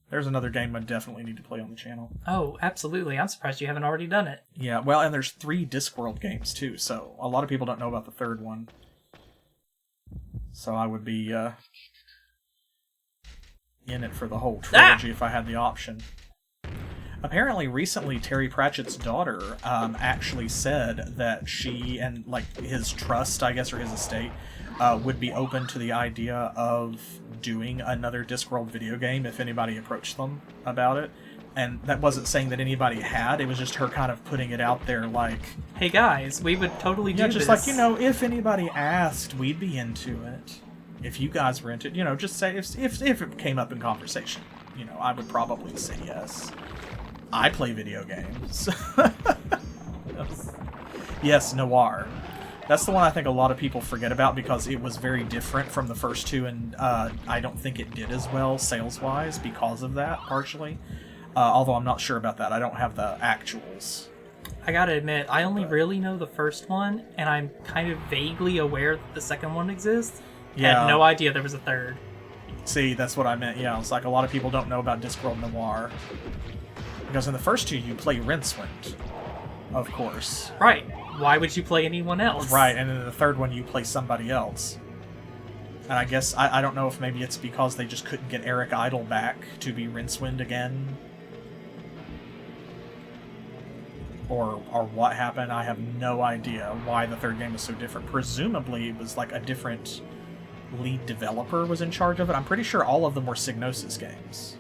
There's another game I definitely need to play on the channel. Oh, absolutely. I'm surprised you haven't already done it. Yeah, well, and there's 3 Discworld games, too, so a lot of people don't know about the third one. So I would be, in it for the whole trilogy if I had the option. Apparently, recently, Terry Pratchett's daughter actually said that she and, like, his trust, I guess, or his estate, would be open to the idea of doing another Discworld video game if anybody approached them about it. And that wasn't saying that anybody had, it was just her kind of putting it out there like... Hey guys, we would totally do this. Yeah, just like, you know, if anybody asked, we'd be into it. If you guys were into it, you know, just say, if it came up in conversation, you know, I would probably say yes. I play video games. Yes, Noir. That's the one I think a lot of people forget about because it was very different from the first two, and I don't think it did as well sales-wise because of that, partially. Although I'm not sure about that. I don't have the actuals. I gotta admit, I only really know the first one, and I'm kind of vaguely aware that the second one exists. Yeah. Had no idea there was a third. See, that's what I meant. Yeah, it's like a lot of people don't know about Discworld Noir. Because in the first two, you play Rincewind, of course. Right. Why would you play anyone else? Right, and in the third one, you play somebody else. And I guess, I don't know if maybe it's because they just couldn't get Eric Idle back to be Rincewind again. Or what happened. I have no idea why the third game was so different. Presumably, it was like a different lead developer was in charge of it. I'm pretty sure all of them were Psygnosis games.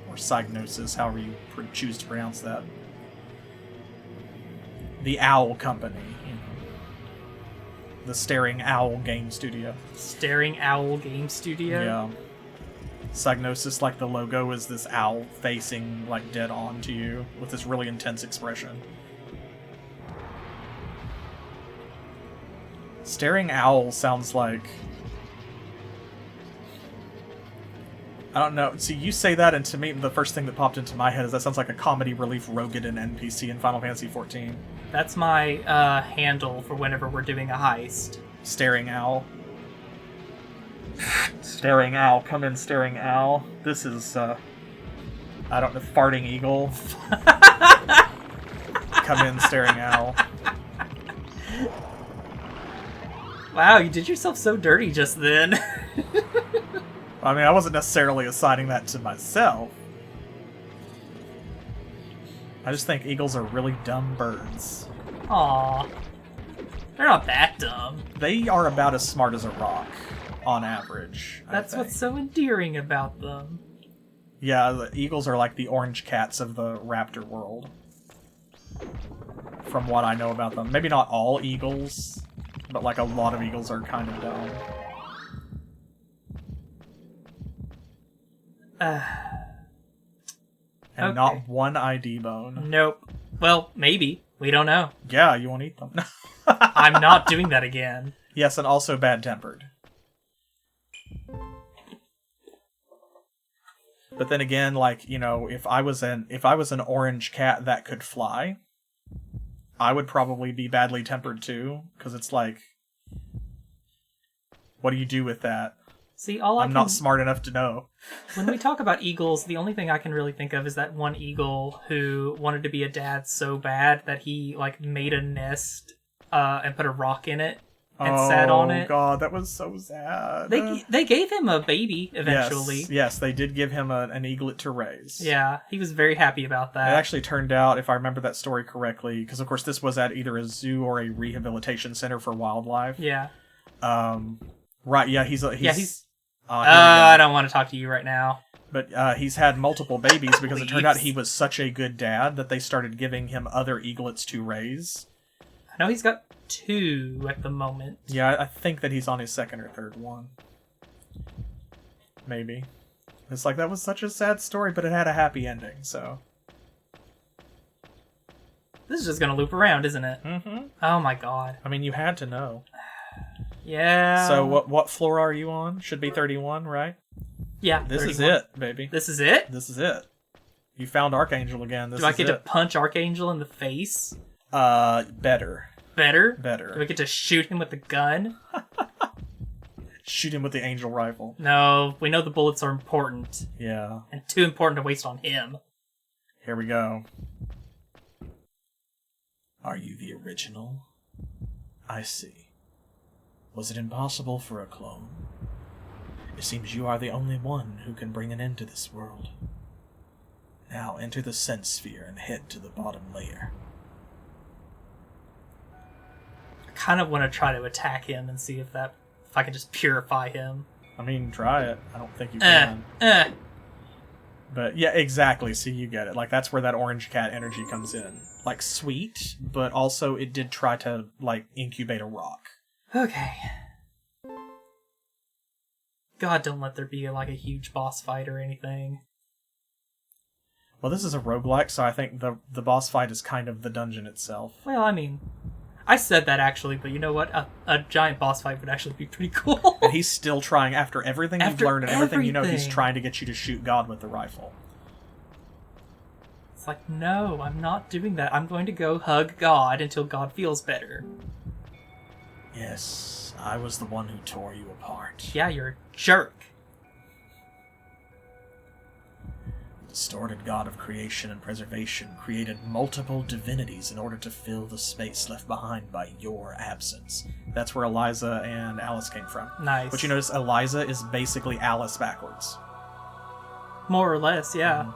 Or Psygnosis, however you choose to pronounce that. The Owl Company. You know. The Staring Owl Game Studio. Staring Owl Game Studio? Yeah. Psygnosis, like the logo, is this owl facing like dead on to you with this really intense expression. Staring Owl sounds like... I don't know. See, you say that, and to me, the first thing that popped into my head is that sounds like a comedy relief Rogadin NPC in Final Fantasy XIV. That's my handle for whenever we're doing a heist. Staring Owl. Staring owl, come in, staring owl. This is, I don't know, farting eagle. Come in, staring owl. Wow, you did yourself so dirty just then. I mean, I wasn't necessarily assigning that to myself. I just think eagles are really dumb birds. Aw. They're not that dumb. They are about as smart as a rock, on average. That's what's so endearing about them. Yeah, the eagles are like the orange cats of the raptor world. From what I know about them. Maybe not all eagles, but like a lot of eagles are kind of dumb. And okay. not one ID bone. Nope. Well, maybe. We don't know. Yeah, you won't eat them. I'm not doing that again. Yes, and also bad-tempered. But then again, like, you know, if I was an orange cat that could fly, I would probably be badly tempered too, because it's like, what do you do with that? See, I'm not smart enough to know. When we talk about eagles, the only thing I can really think of is that one eagle who wanted to be a dad so bad that he like made a nest and put a rock in it and sat on it. Oh god, that was so sad. They gave him a baby eventually. Yes, they did give him an eaglet to raise. Yeah, he was very happy about that. It actually turned out, if I remember that story correctly, because of course this was at either a zoo or a rehabilitation center for wildlife. Yeah. Right. Yeah, he's. I don't want to talk to you right now. But he's had multiple babies because it turned out he was such a good dad that they started giving him other eaglets to raise. I know he's got 2 at the moment. Yeah, I think that he's on his 2nd or 3rd one. Maybe. It's like, that was such a sad story, but it had a happy ending, so... This is just gonna loop around, isn't it? Mm-hmm. Oh my god. I mean, you had to know. Yeah. So what floor are you on? Should be 31, right? Yeah, This 31. is it, baby. This is it? This is it. You found Archangel again. Do I get to punch Archangel in the face? Better. Better? Better. Do I get to shoot him with the gun? Shoot him with the angel rifle. No, we know the bullets are important. Yeah. And too important to waste on him. Here we go. Are you the original? I see. Was it impossible for a clone? It seems you are the only one who can bring an end to this world. Now enter the sense sphere and head to the bottom layer. I kind of want to try to attack him and see if I can just purify him. I mean, try it. I don't think you can. But yeah, exactly. See, you get it. Like, that's where that orange cat energy comes in. Like, sweet, but also it did try to, like, incubate a rock. Okay. God, don't let there be, like, a huge boss fight or anything. Well, this is a roguelike, so I think the boss fight is kind of the dungeon itself. Well, I mean, I said that actually, but you know what? A giant boss fight would actually be pretty cool. And he's still trying, after everything you've learned and everything you know, he's trying to get you to shoot God with the rifle. It's like, no, I'm not doing that. I'm going to go hug God until God feels better. Yes, I was the one who tore you apart. Yeah, you're a jerk. The distorted god of creation and preservation created multiple divinities in order to fill the space left behind by your absence. That's where Eliza and Alice came from. Nice. But you notice Eliza is basically Alice backwards. More or less, yeah.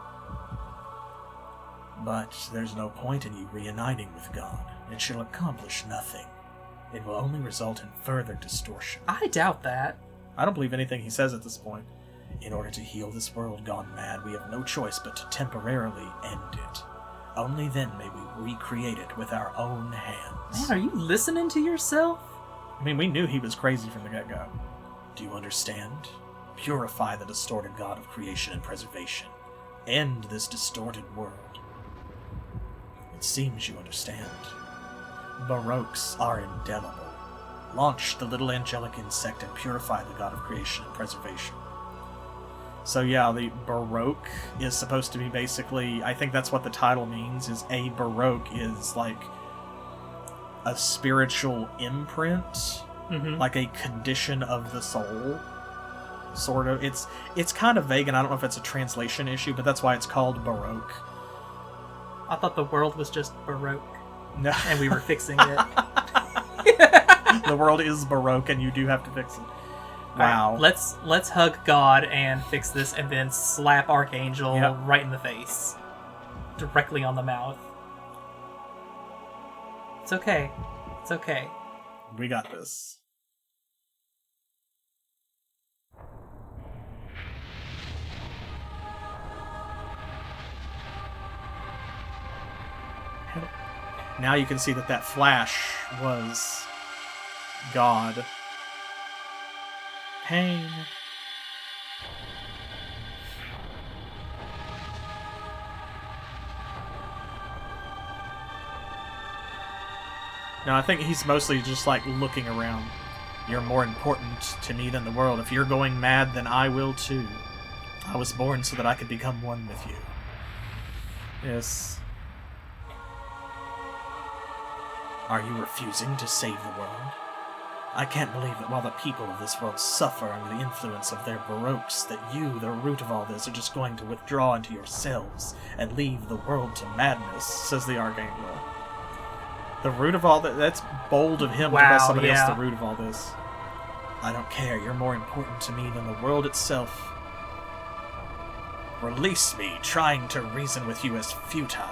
But there's no point in you reuniting with God. It shall accomplish nothing. It will only result in further distortion. I doubt that. I don't believe anything he says at this point. In order to heal this world gone mad, we have no choice but to temporarily end it. Only then may we recreate it with our own hands. Man, are you listening to yourself? I mean, we knew he was crazy from the get-go. Do you understand? Purify the distorted god of creation and preservation. End this distorted world. It seems you understand. Baroques are indelible. Launch the little angelic insect and purify the god of creation and preservation. So yeah, the Baroque is supposed to be basically, I think that's what the title means, is a Baroque is like a spiritual imprint, like a condition of the soul sort of. It's kind of vague, and I don't know if it's a translation issue, but that's why it's called Baroque. I thought the world was just Baroque. No. And we were fixing it. The world is Baroque, and you do have to fix it. Wow. Right, let's hug God and fix this, and then slap Archangel right in the face. Directly on the mouth. It's okay. It's okay. We got this. Now you can see that flash was God. Pain. No, I think he's mostly just like looking around. You're more important to me than the world. If you're going mad, then I will too. I was born so that I could become one with you. Yes. Are you refusing to save the world? I can't believe that while the people of this world suffer under the influence of their Baroques, that you, the root of all this, are just going to withdraw into yourselves and leave the world to madness, says the Archangel. The root of all that's bold of him to call somebody else the root of all this. I don't care, you're more important to me than the world itself. Release me, trying to reason with you is futile.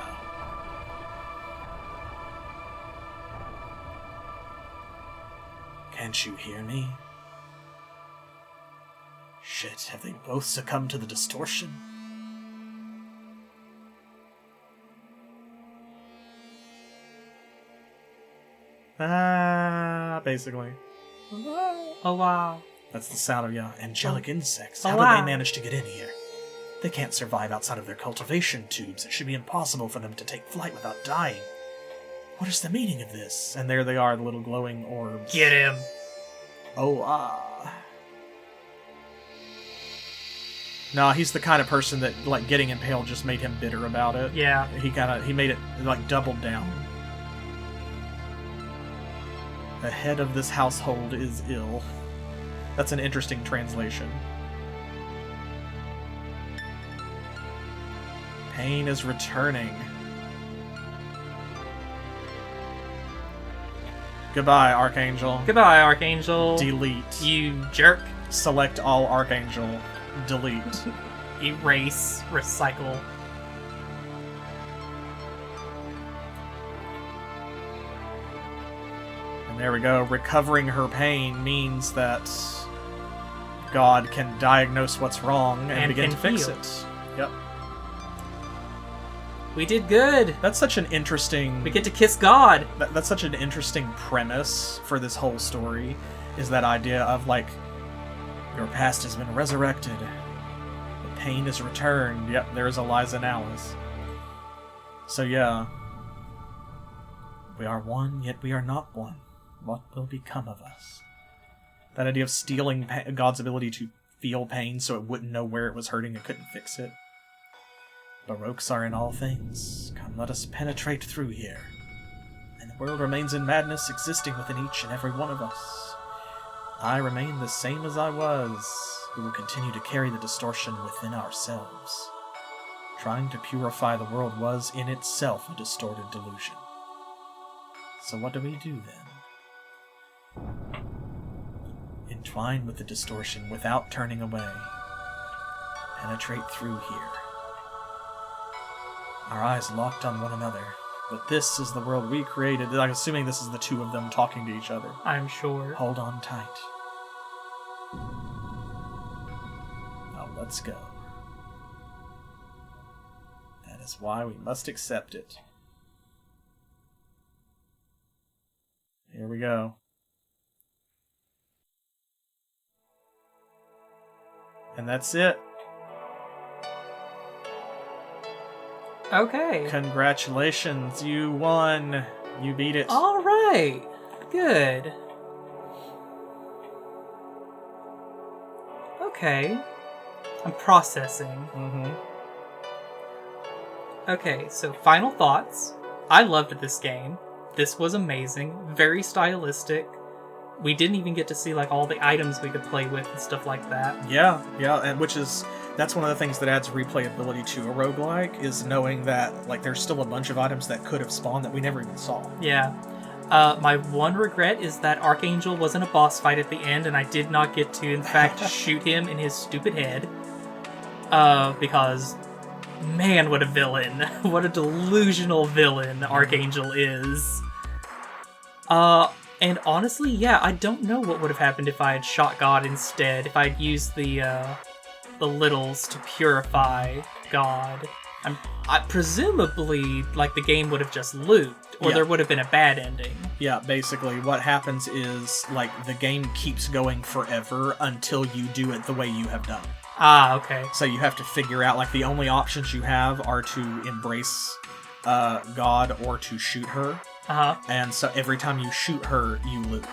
Can't you hear me? Shit, have they both succumbed to the distortion? Basically. Oh, wow. That's the sound of, angelic insects. Oh, How wow. did they manage to get in here? They can't survive outside of their cultivation tubes. It should be impossible for them to take flight without dying. What is the meaning of this? And there they are, the little glowing orbs. Get him. Oh, No, he's the kind of person that, like, getting impaled just made him bitter about it. Yeah. He made it, like, doubled down. The head of this household is ill. That's an interesting translation. Pain is returning. Goodbye, Archangel. Goodbye, Archangel. Delete. You jerk. Select all Archangel. Delete. Erase. Recycle. And there we go. Recovering her pain means that God can diagnose what's wrong and begin to fix heal. it. Yep. We did good. That's such an interesting... We get to kiss God. That's such an interesting premise for this whole story, is that idea of, like, your past has been resurrected. The pain is returned. Yep, there's Eliza and Alice. So, yeah. We are one, yet we are not one. What will become of us? That idea of stealing God's ability to feel pain so it wouldn't know where it was hurting and couldn't fix it. Baroques are in all things. Come, let us penetrate through here. And the world remains in madness, existing within each and every one of us. I remain the same as I was. We will continue to carry the distortion within ourselves. Trying to purify the world was, in itself, a distorted delusion. So what do we do, then? Entwine with the distortion without turning away. Penetrate through here. Our eyes locked on one another. But this is the world we created. I'm assuming this is the two of them talking to each other. I'm sure. Hold on tight. Now let's go. That is why we must accept it. Here we go. And that's it. Okay. Congratulations, you won. You beat it. All right. Good. Okay. I'm processing. Mm-hmm. Okay, so final thoughts. I loved this game. This was amazing. Very stylistic. we didn't even get to see like all the items we could play with and stuff like that. Yeah, and that's one of the things that adds replayability to a roguelike, is knowing that like there's still a bunch of items that could have spawned that we never even saw. Yeah. My one regret is that Archangel wasn't a boss fight at the end, and I did not get to, in fact, shoot him in his stupid head. Because, man, what a villain. What a delusional villain Archangel is. And honestly, yeah, I don't know what would have happened if I had shot God instead, if I'd used the littles to purify God. I presumably, like, the game would have just looped, or there would have been a bad ending. Yeah, basically, what happens is, like, the game keeps going forever until you do it the way you have done. Ah, okay. So you have to figure out, like, the only options you have are to embrace God or to shoot her. Uh-huh. And so every time you shoot her, you loop.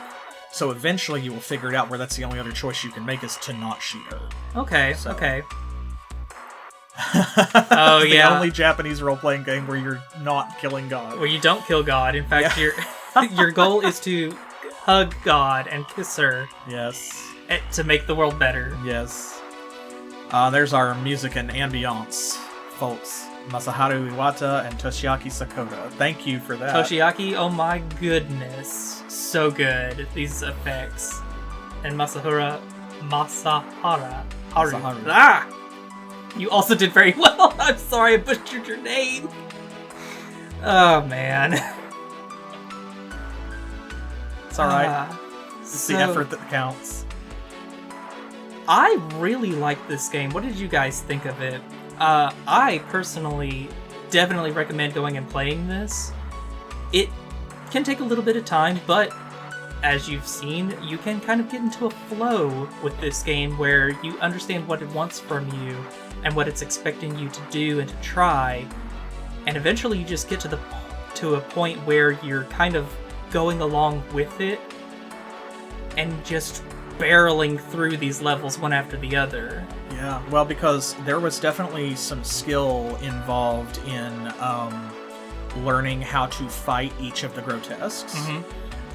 So eventually you will figure it out where that's the only other choice you can make is to not shoot her. Okay, so. Okay. Oh, yeah. The only Japanese role-playing game where you're not killing God. Where you don't kill God. In fact, your goal is to hug God and kiss her. Yes. To make the world better. Yes. There's our music and ambiance, folks. Masaharu Iwata and Toshiaki Sakota. Thank you for that. Toshiaki, oh my goodness. So good. These effects. And Masahara. Haru. Ah! You also did very well. I'm sorry I butchered your name. Oh, man. It's alright. It's the effort that counts. I really like this game. What did you guys think of it? I personally definitely recommend going and playing this. It can take a little bit of time, but as you've seen, you can kind of get into a flow with this game where you understand what it wants from you and what it's expecting you to do and to try, and eventually you just get to a point where you're kind of going along with it and just barreling through these levels one after the other. Yeah, well, because there was definitely some skill involved in learning how to fight each of the grotesques. Mm-hmm.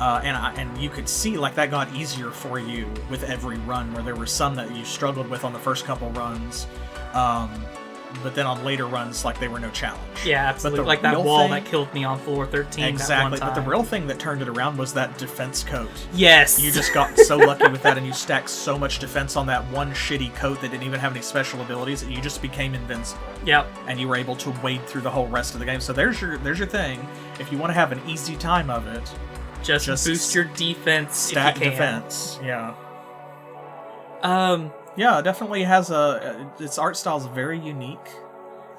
And you could see like that got easier for you with every run, where there were some that you struggled with on the first couple runs, but then on later runs, like, they were no challenge. Yeah, absolutely. Like that wall that killed me on floor 13. Exactly, that one time. But the real thing that turned it around was that defense coat. Yes! You just got so lucky with that, and you stacked so much defense on that one shitty coat that didn't even have any special abilities, that you just became invincible. Yep. And you were able to wade through the whole rest of the game. So there's your thing. If you want to have an easy time of it, just boost your defense. Stack if you can. Defense. Yeah. Yeah, it definitely has its art style is very unique.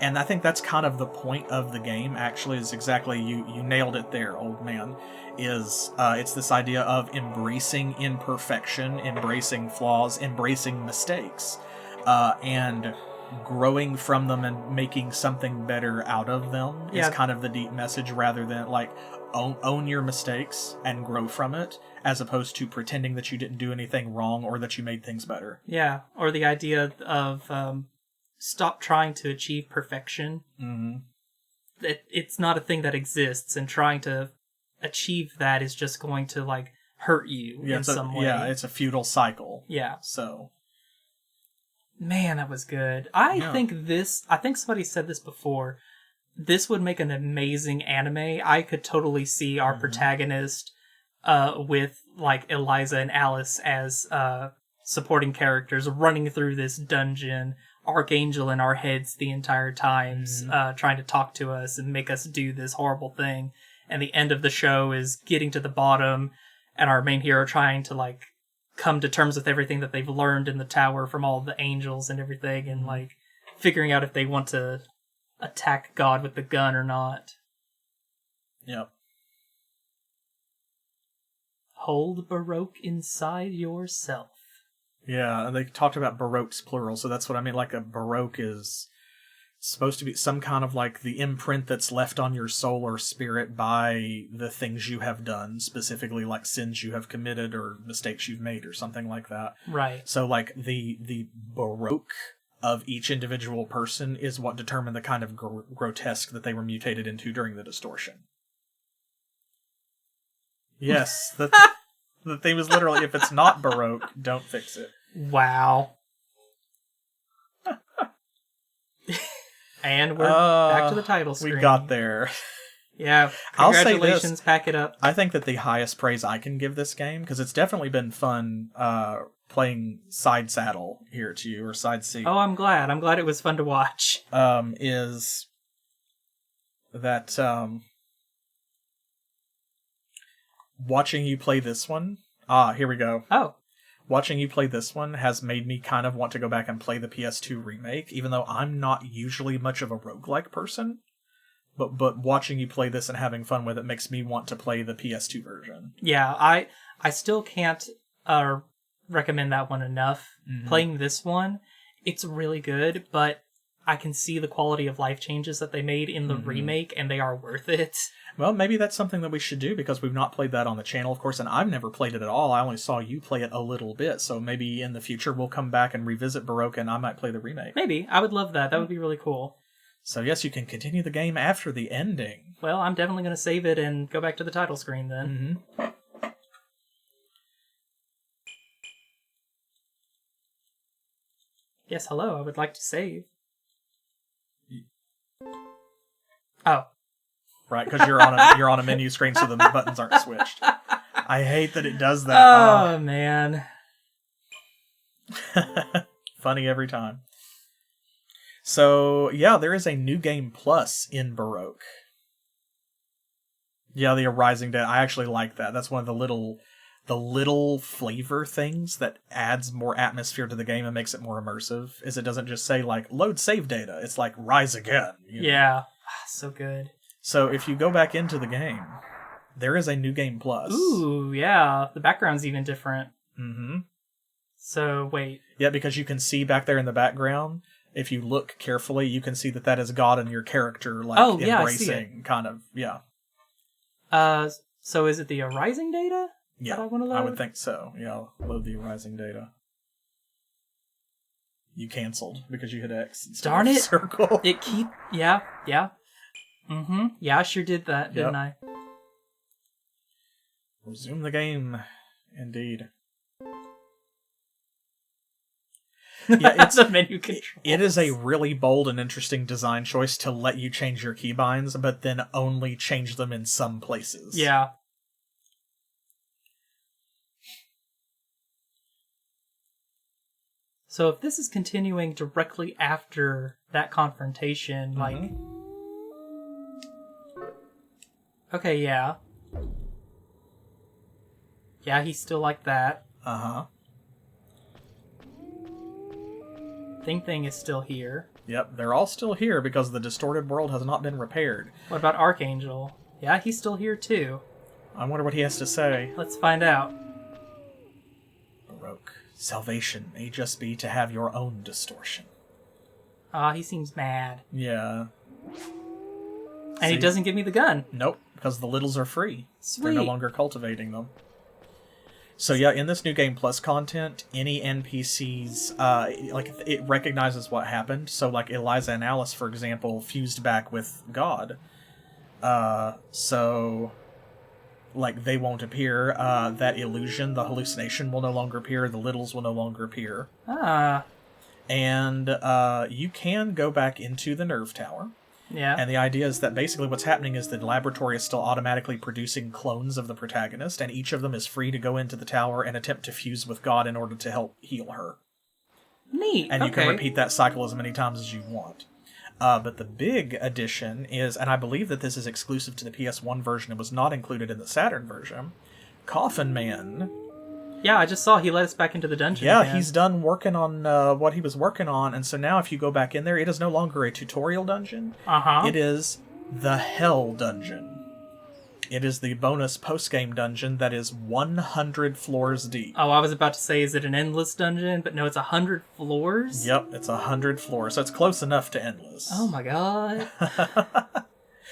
And I think that's kind of the point of the game, actually, is exactly, you nailed it there, old man, is it's this idea of embracing imperfection, embracing flaws, embracing mistakes, and growing from them and making something better out of them is kind of the deep message, rather than, like, own your mistakes and grow from it, as opposed to pretending that you didn't do anything wrong or that you made things better. Yeah, or the idea of stop trying to achieve perfection. Mm-hmm. It's not a thing that exists, and trying to achieve that is just going to, like, hurt you in some way. Yeah, it's a futile cycle. Yeah. So, man, that was good. I think somebody said this before. This would make an amazing anime. I could totally see our protagonist with, like, Eliza and Alice as supporting characters running through this dungeon, Archangel in our heads the entire times, trying to talk to us and make us do this horrible thing. And the end of the show is getting to the bottom, and our main hero trying to, like, come to terms with everything that they've learned in the tower from all the angels and everything, and, like, figuring out if they want to attack God with the gun or not. Yep. Hold Baroque inside yourself. Yeah, and they talked about Baroques plural, so that's what I mean. Like, a Baroque is supposed to be some kind of, like, the imprint that's left on your soul or spirit by the things you have done, specifically, like, sins you have committed or mistakes you've made or something like that. Right. So, like, the Baroque of each individual person is what determined the kind of grotesque that they were mutated into during the distortion. Yes, The theme is literally, if it's not Baroque, don't fix it. Wow. And we're back to the title screen. We got there. Yeah, congratulations, pack it up. I think that the highest praise I can give this game, because it's definitely been fun playing side saddle here to you, or side seat. Oh, I'm glad. I'm glad it was fun to watch. Is that watching you play this one... here we go. Oh. Watching you play this one has made me kind of want to go back and play the PS2 remake, even though I'm not usually much of a roguelike person. But watching you play this and having fun with it makes me want to play the PS2 version. Yeah, I still can't recommend that one enough. Mm-hmm. Playing this one, it's really good, but I can see the quality of life changes that they made in the remake, and they are worth it. Well, maybe that's something that we should do, because we've not played that on the channel, of course, and I've never played it at all. I only saw you play it a little bit, so maybe in the future we'll come back and revisit Baroque, and I might play the remake. Maybe. I would love that. That would be really cool. So yes, you can continue the game after the ending. Well, I'm definitely going to save it and go back to the title screen then. Mm-hmm. Yes, hello, I would like to save. Oh. Right, because you're on a menu screen, so the buttons aren't switched. I hate that it does that. Oh, man. Funny every time. So, yeah, there is a new game plus in Baroque. Yeah, the Arising Dead. I actually like that. That's one of the little flavor things that adds more atmosphere to the game and makes it more immersive. Is it doesn't just say, like, load save data. It's like, rise again. You know? Yeah. So good. So, if you go back into the game, there is a new game plus. Ooh, yeah. The background's even different. Mm-hmm. So, wait. Yeah, because you can see back there in the background... If you look carefully, you can see that is God and your character, like, embracing, kind of, yeah. So is it the Arising data? Yeah, that I want to load? I would think so. Yeah, I'll load the Arising data. You canceled because you hit X instead Darn of it! Circle. Yeah. Mm-hmm. Yeah, I sure did that, didn't I? Resume the game, indeed. Yeah, it's a menu control. It is a really bold and interesting design choice to let you change your keybinds, but then only change them in some places. Yeah. So if this is continuing directly after that confrontation, like... Okay, yeah. Yeah, he's still like that. Uh-huh. Thing is still here. Yep, they're all still here because the distorted world has not been repaired. What about Archangel? Yeah, he's still here too. I wonder what he has to say. Let's find out. Baroque. Salvation may just be to have your own distortion. He seems mad. Yeah. And he doesn't give me the gun. Nope, because the littles are free. Sweet. They're no longer cultivating them. So yeah, in this New Game Plus content, any NPCs, it recognizes what happened. So like Eliza and Alice, for example, fused back with God. So like they won't appear. That illusion, the hallucination will no longer appear. The littles will no longer appear. And you can go back into the nerve tower. Yeah. And the idea is that basically what's happening is the laboratory is still automatically producing clones of the protagonist, and each of them is free to go into the tower and attempt to fuse with God in order to help heal her. Neat. And you can repeat that cycle as many times as you want. But the big addition is, and I believe that this is exclusive to the PS1 version and was not included in the Saturn version, Coffin Man. Yeah, I just saw he let us back into the dungeon. Yeah, again. He's done working on what he was working on, and so now if you go back in there, it is no longer a tutorial dungeon. It is the Hell Dungeon. It is the bonus post-game dungeon that is 100 floors deep. Oh, I was about to say, is it an endless dungeon? But no, it's 100 floors? Yep, it's 100 floors, so it's close enough to endless. Oh my god.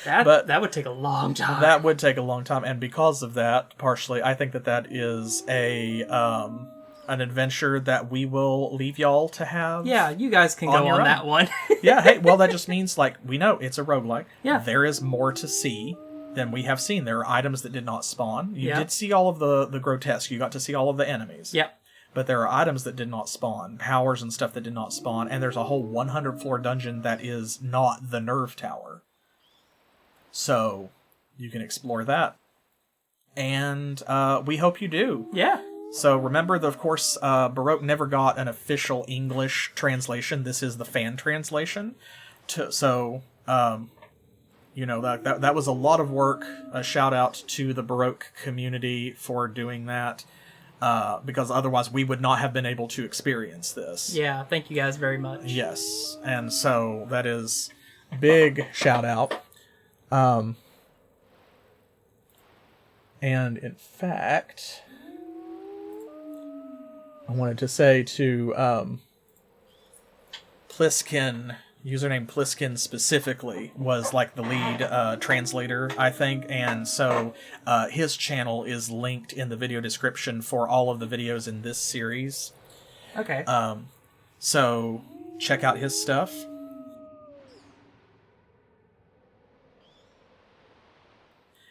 That would take a long time. That would take a long time, and because of that, partially, I think that is an adventure that we will leave y'all to have. Yeah, you guys can go on that one. Yeah, hey, well, that just means, like, we know it's a roguelike. Yeah. There is more to see. then we have seen there are items that did not spawn. You Yep. did see all of the grotesque. You got to see all of the enemies. Yep. But there are items that did not spawn, powers and stuff that did not spawn, and there's a whole 100-floor dungeon that is not the Nerve Tower. So, you can explore that. And we hope you do. Yeah. So remember that, of course, Baroque never got an official English translation. This is the fan translation. That was a lot of work. A shout out to the Baroque community for doing that, because otherwise we would not have been able to experience this. Yeah, thank you guys very much. Yes, and so that is big shout out. And in fact, I wanted to say to Plissken, username Plissken specifically, was like the lead translator, I think, and so his channel is linked in the video description for all of the videos in this series. Okay. So check out his stuff.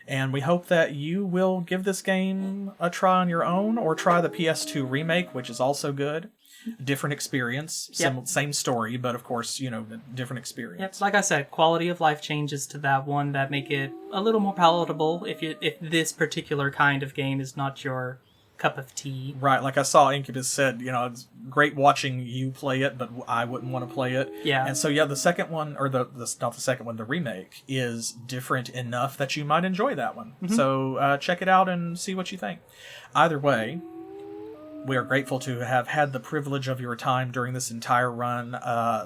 And we hope that you will give this game a try on your own, or try the PS2 remake, which is also good. Different experience, same story, but of course, different experience. Yep, like I said, quality of life changes to that one that make it a little more palatable if this particular kind of game is not your cup of tea. Right, like I saw Incubus said, it's great watching you play it, but I wouldn't want to play it. Yeah. And so, the second one, or not the second one, the remake, is different enough that you might enjoy that one. Mm-hmm. So check it out and see what you think. Either way, we are grateful to have had the privilege of your time during this entire run.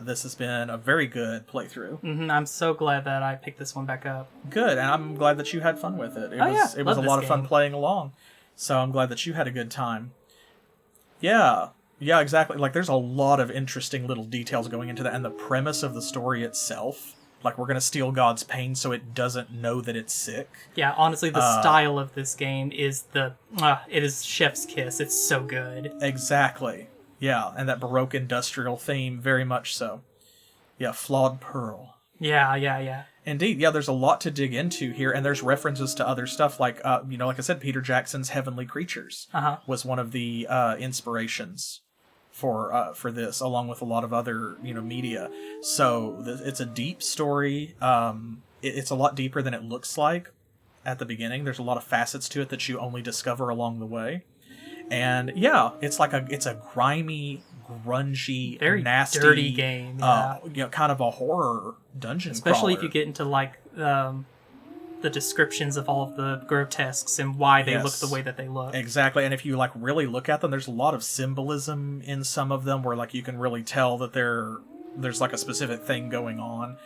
This has been a very good playthrough. Mm-hmm. I'm so glad that I picked this one back up. Good, and I'm glad that you had fun with it. It was a lot of fun playing along. So I'm glad that you had a good time. Yeah, exactly. Like, there's a lot of interesting little details going into that, and the premise of the story itself. Like, we're going to steal God's pain so it doesn't know that it's sick. Yeah, honestly, the style of this game is it is chef's kiss. It's so good. Exactly. Yeah, and that Baroque industrial theme, very much so. Yeah, flawed pearl. Yeah. Indeed, there's a lot to dig into here, and there's references to other stuff, like, like I said, Peter Jackson's Heavenly Creatures was one of the inspirations for this, along with a lot of other, media. So it's a deep story. It's a lot deeper than it looks like at the beginning. There's a lot of facets to it that you only discover along the way. And it's a grimy, grungy, very nasty, dirty game. Yeah. Kind of a horror dungeon especially crawler. If you get into the descriptions of all of the grotesques and why they look the way that they look. Exactly, and if you really look at them, there's a lot of symbolism in some of them where you can really tell that there's a specific thing going on,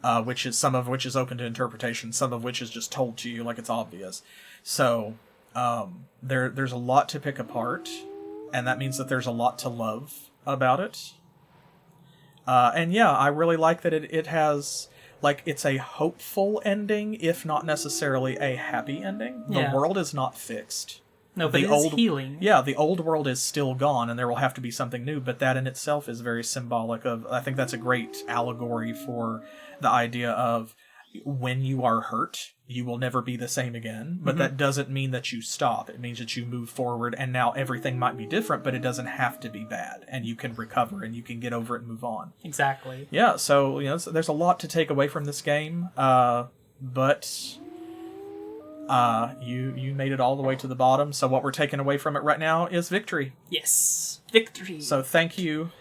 some of which is open to interpretation, some of which is just told to you like it's obvious. So there's a lot to pick apart, and that means that there's a lot to love about it. And I really like that it has, it's a hopeful ending, if not necessarily a happy ending. The world is not fixed. No, but it's healing. Yeah, the old world is still gone, and there will have to be something new, but that in itself is very symbolic of, I think that's a great allegory for the idea of, when you are hurt, you will never be the same again. But that doesn't mean that you stop. It means that you move forward, and now everything might be different, but it doesn't have to be bad. And you can recover, and you can get over it and move on. Exactly. Yeah, so there's a lot to take away from this game, but you made it all the way to the bottom. So what we're taking away from it right now is victory. Yes, victory. So thank you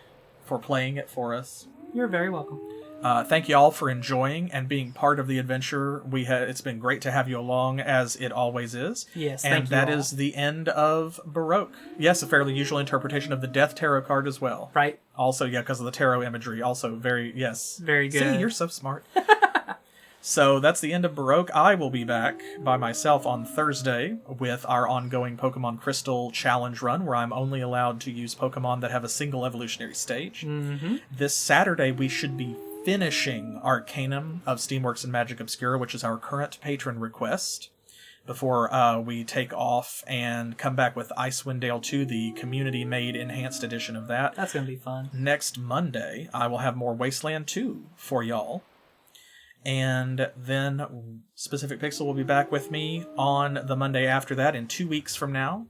for playing it for us. You're very welcome. Thank you all for enjoying and being part of the adventure. It's been great to have you along, as it always is. Yes, and thank you that all. is the end of Baroque. Yes, a fairly usual interpretation of the Death Tarot card as well. Right. Also, because of the tarot imagery. Also, very good. See, you're so smart. So that's the end of Baroque. I will be back by myself on Thursday with our ongoing Pokemon Crystal Challenge run, where I'm only allowed to use Pokemon that have a single evolutionary stage. Mm-hmm. This Saturday, we should be finishing Arcanum of Steamworks and Magic Obscura, which is our current patron request, before we take off and come back with Icewind Dale 2, the community-made enhanced edition of that. That's going to be fun. Next Monday, I will have more Wasteland 2 for y'all. And then Specific Pixel will be back with me on the Monday after that in 2 weeks from now,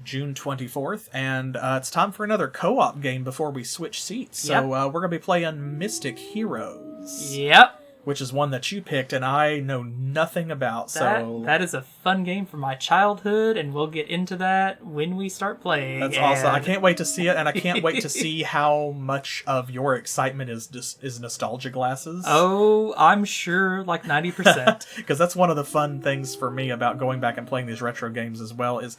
June 24th. And it's time for another co-op game before we switch seats. So we're going to be playing Mystic Heroes. Yep. Which is one that you picked and I know nothing about. That is a fun game from my childhood, and we'll get into that when we start playing. That's awesome. I can't wait to see it, and I can't wait to see how much of your excitement is nostalgia glasses. Oh, I'm sure like 90%. Because that's one of the fun things for me about going back and playing these retro games as well, is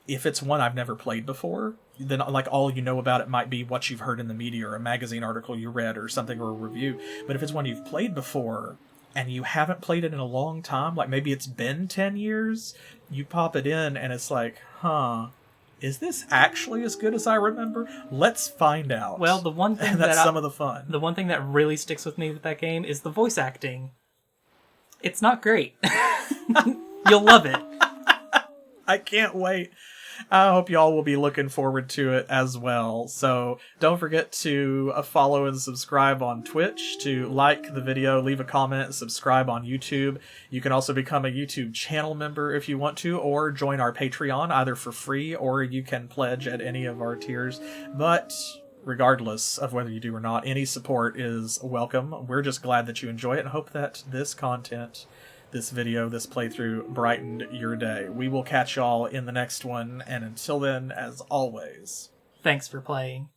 if it's one I've never played before, then like all you know about it might be what you've heard in the media or a magazine article you read or something, or a review. But if it's one you've played before and you haven't played it in a long time, like maybe it's been 10 years, you pop it in and it's like, is this actually as good as I remember? Let's find out. Well, the one thing that's some of the fun. The one thing that really sticks with me with that game is the voice acting. It's not great. You'll love it. I can't wait. I hope y'all will be looking forward to it as well. So don't forget to follow and subscribe on Twitch, to like the video, leave a comment, subscribe on YouTube. You can also become a YouTube channel member if you want to, or join our Patreon either for free, or you can pledge at any of our tiers. But regardless of whether you do or not, any support is welcome. We're just glad that you enjoy it and hope that this content, this video, this playthrough brightened your day. We will catch y'all in the next one, and until then, as always, thanks for playing.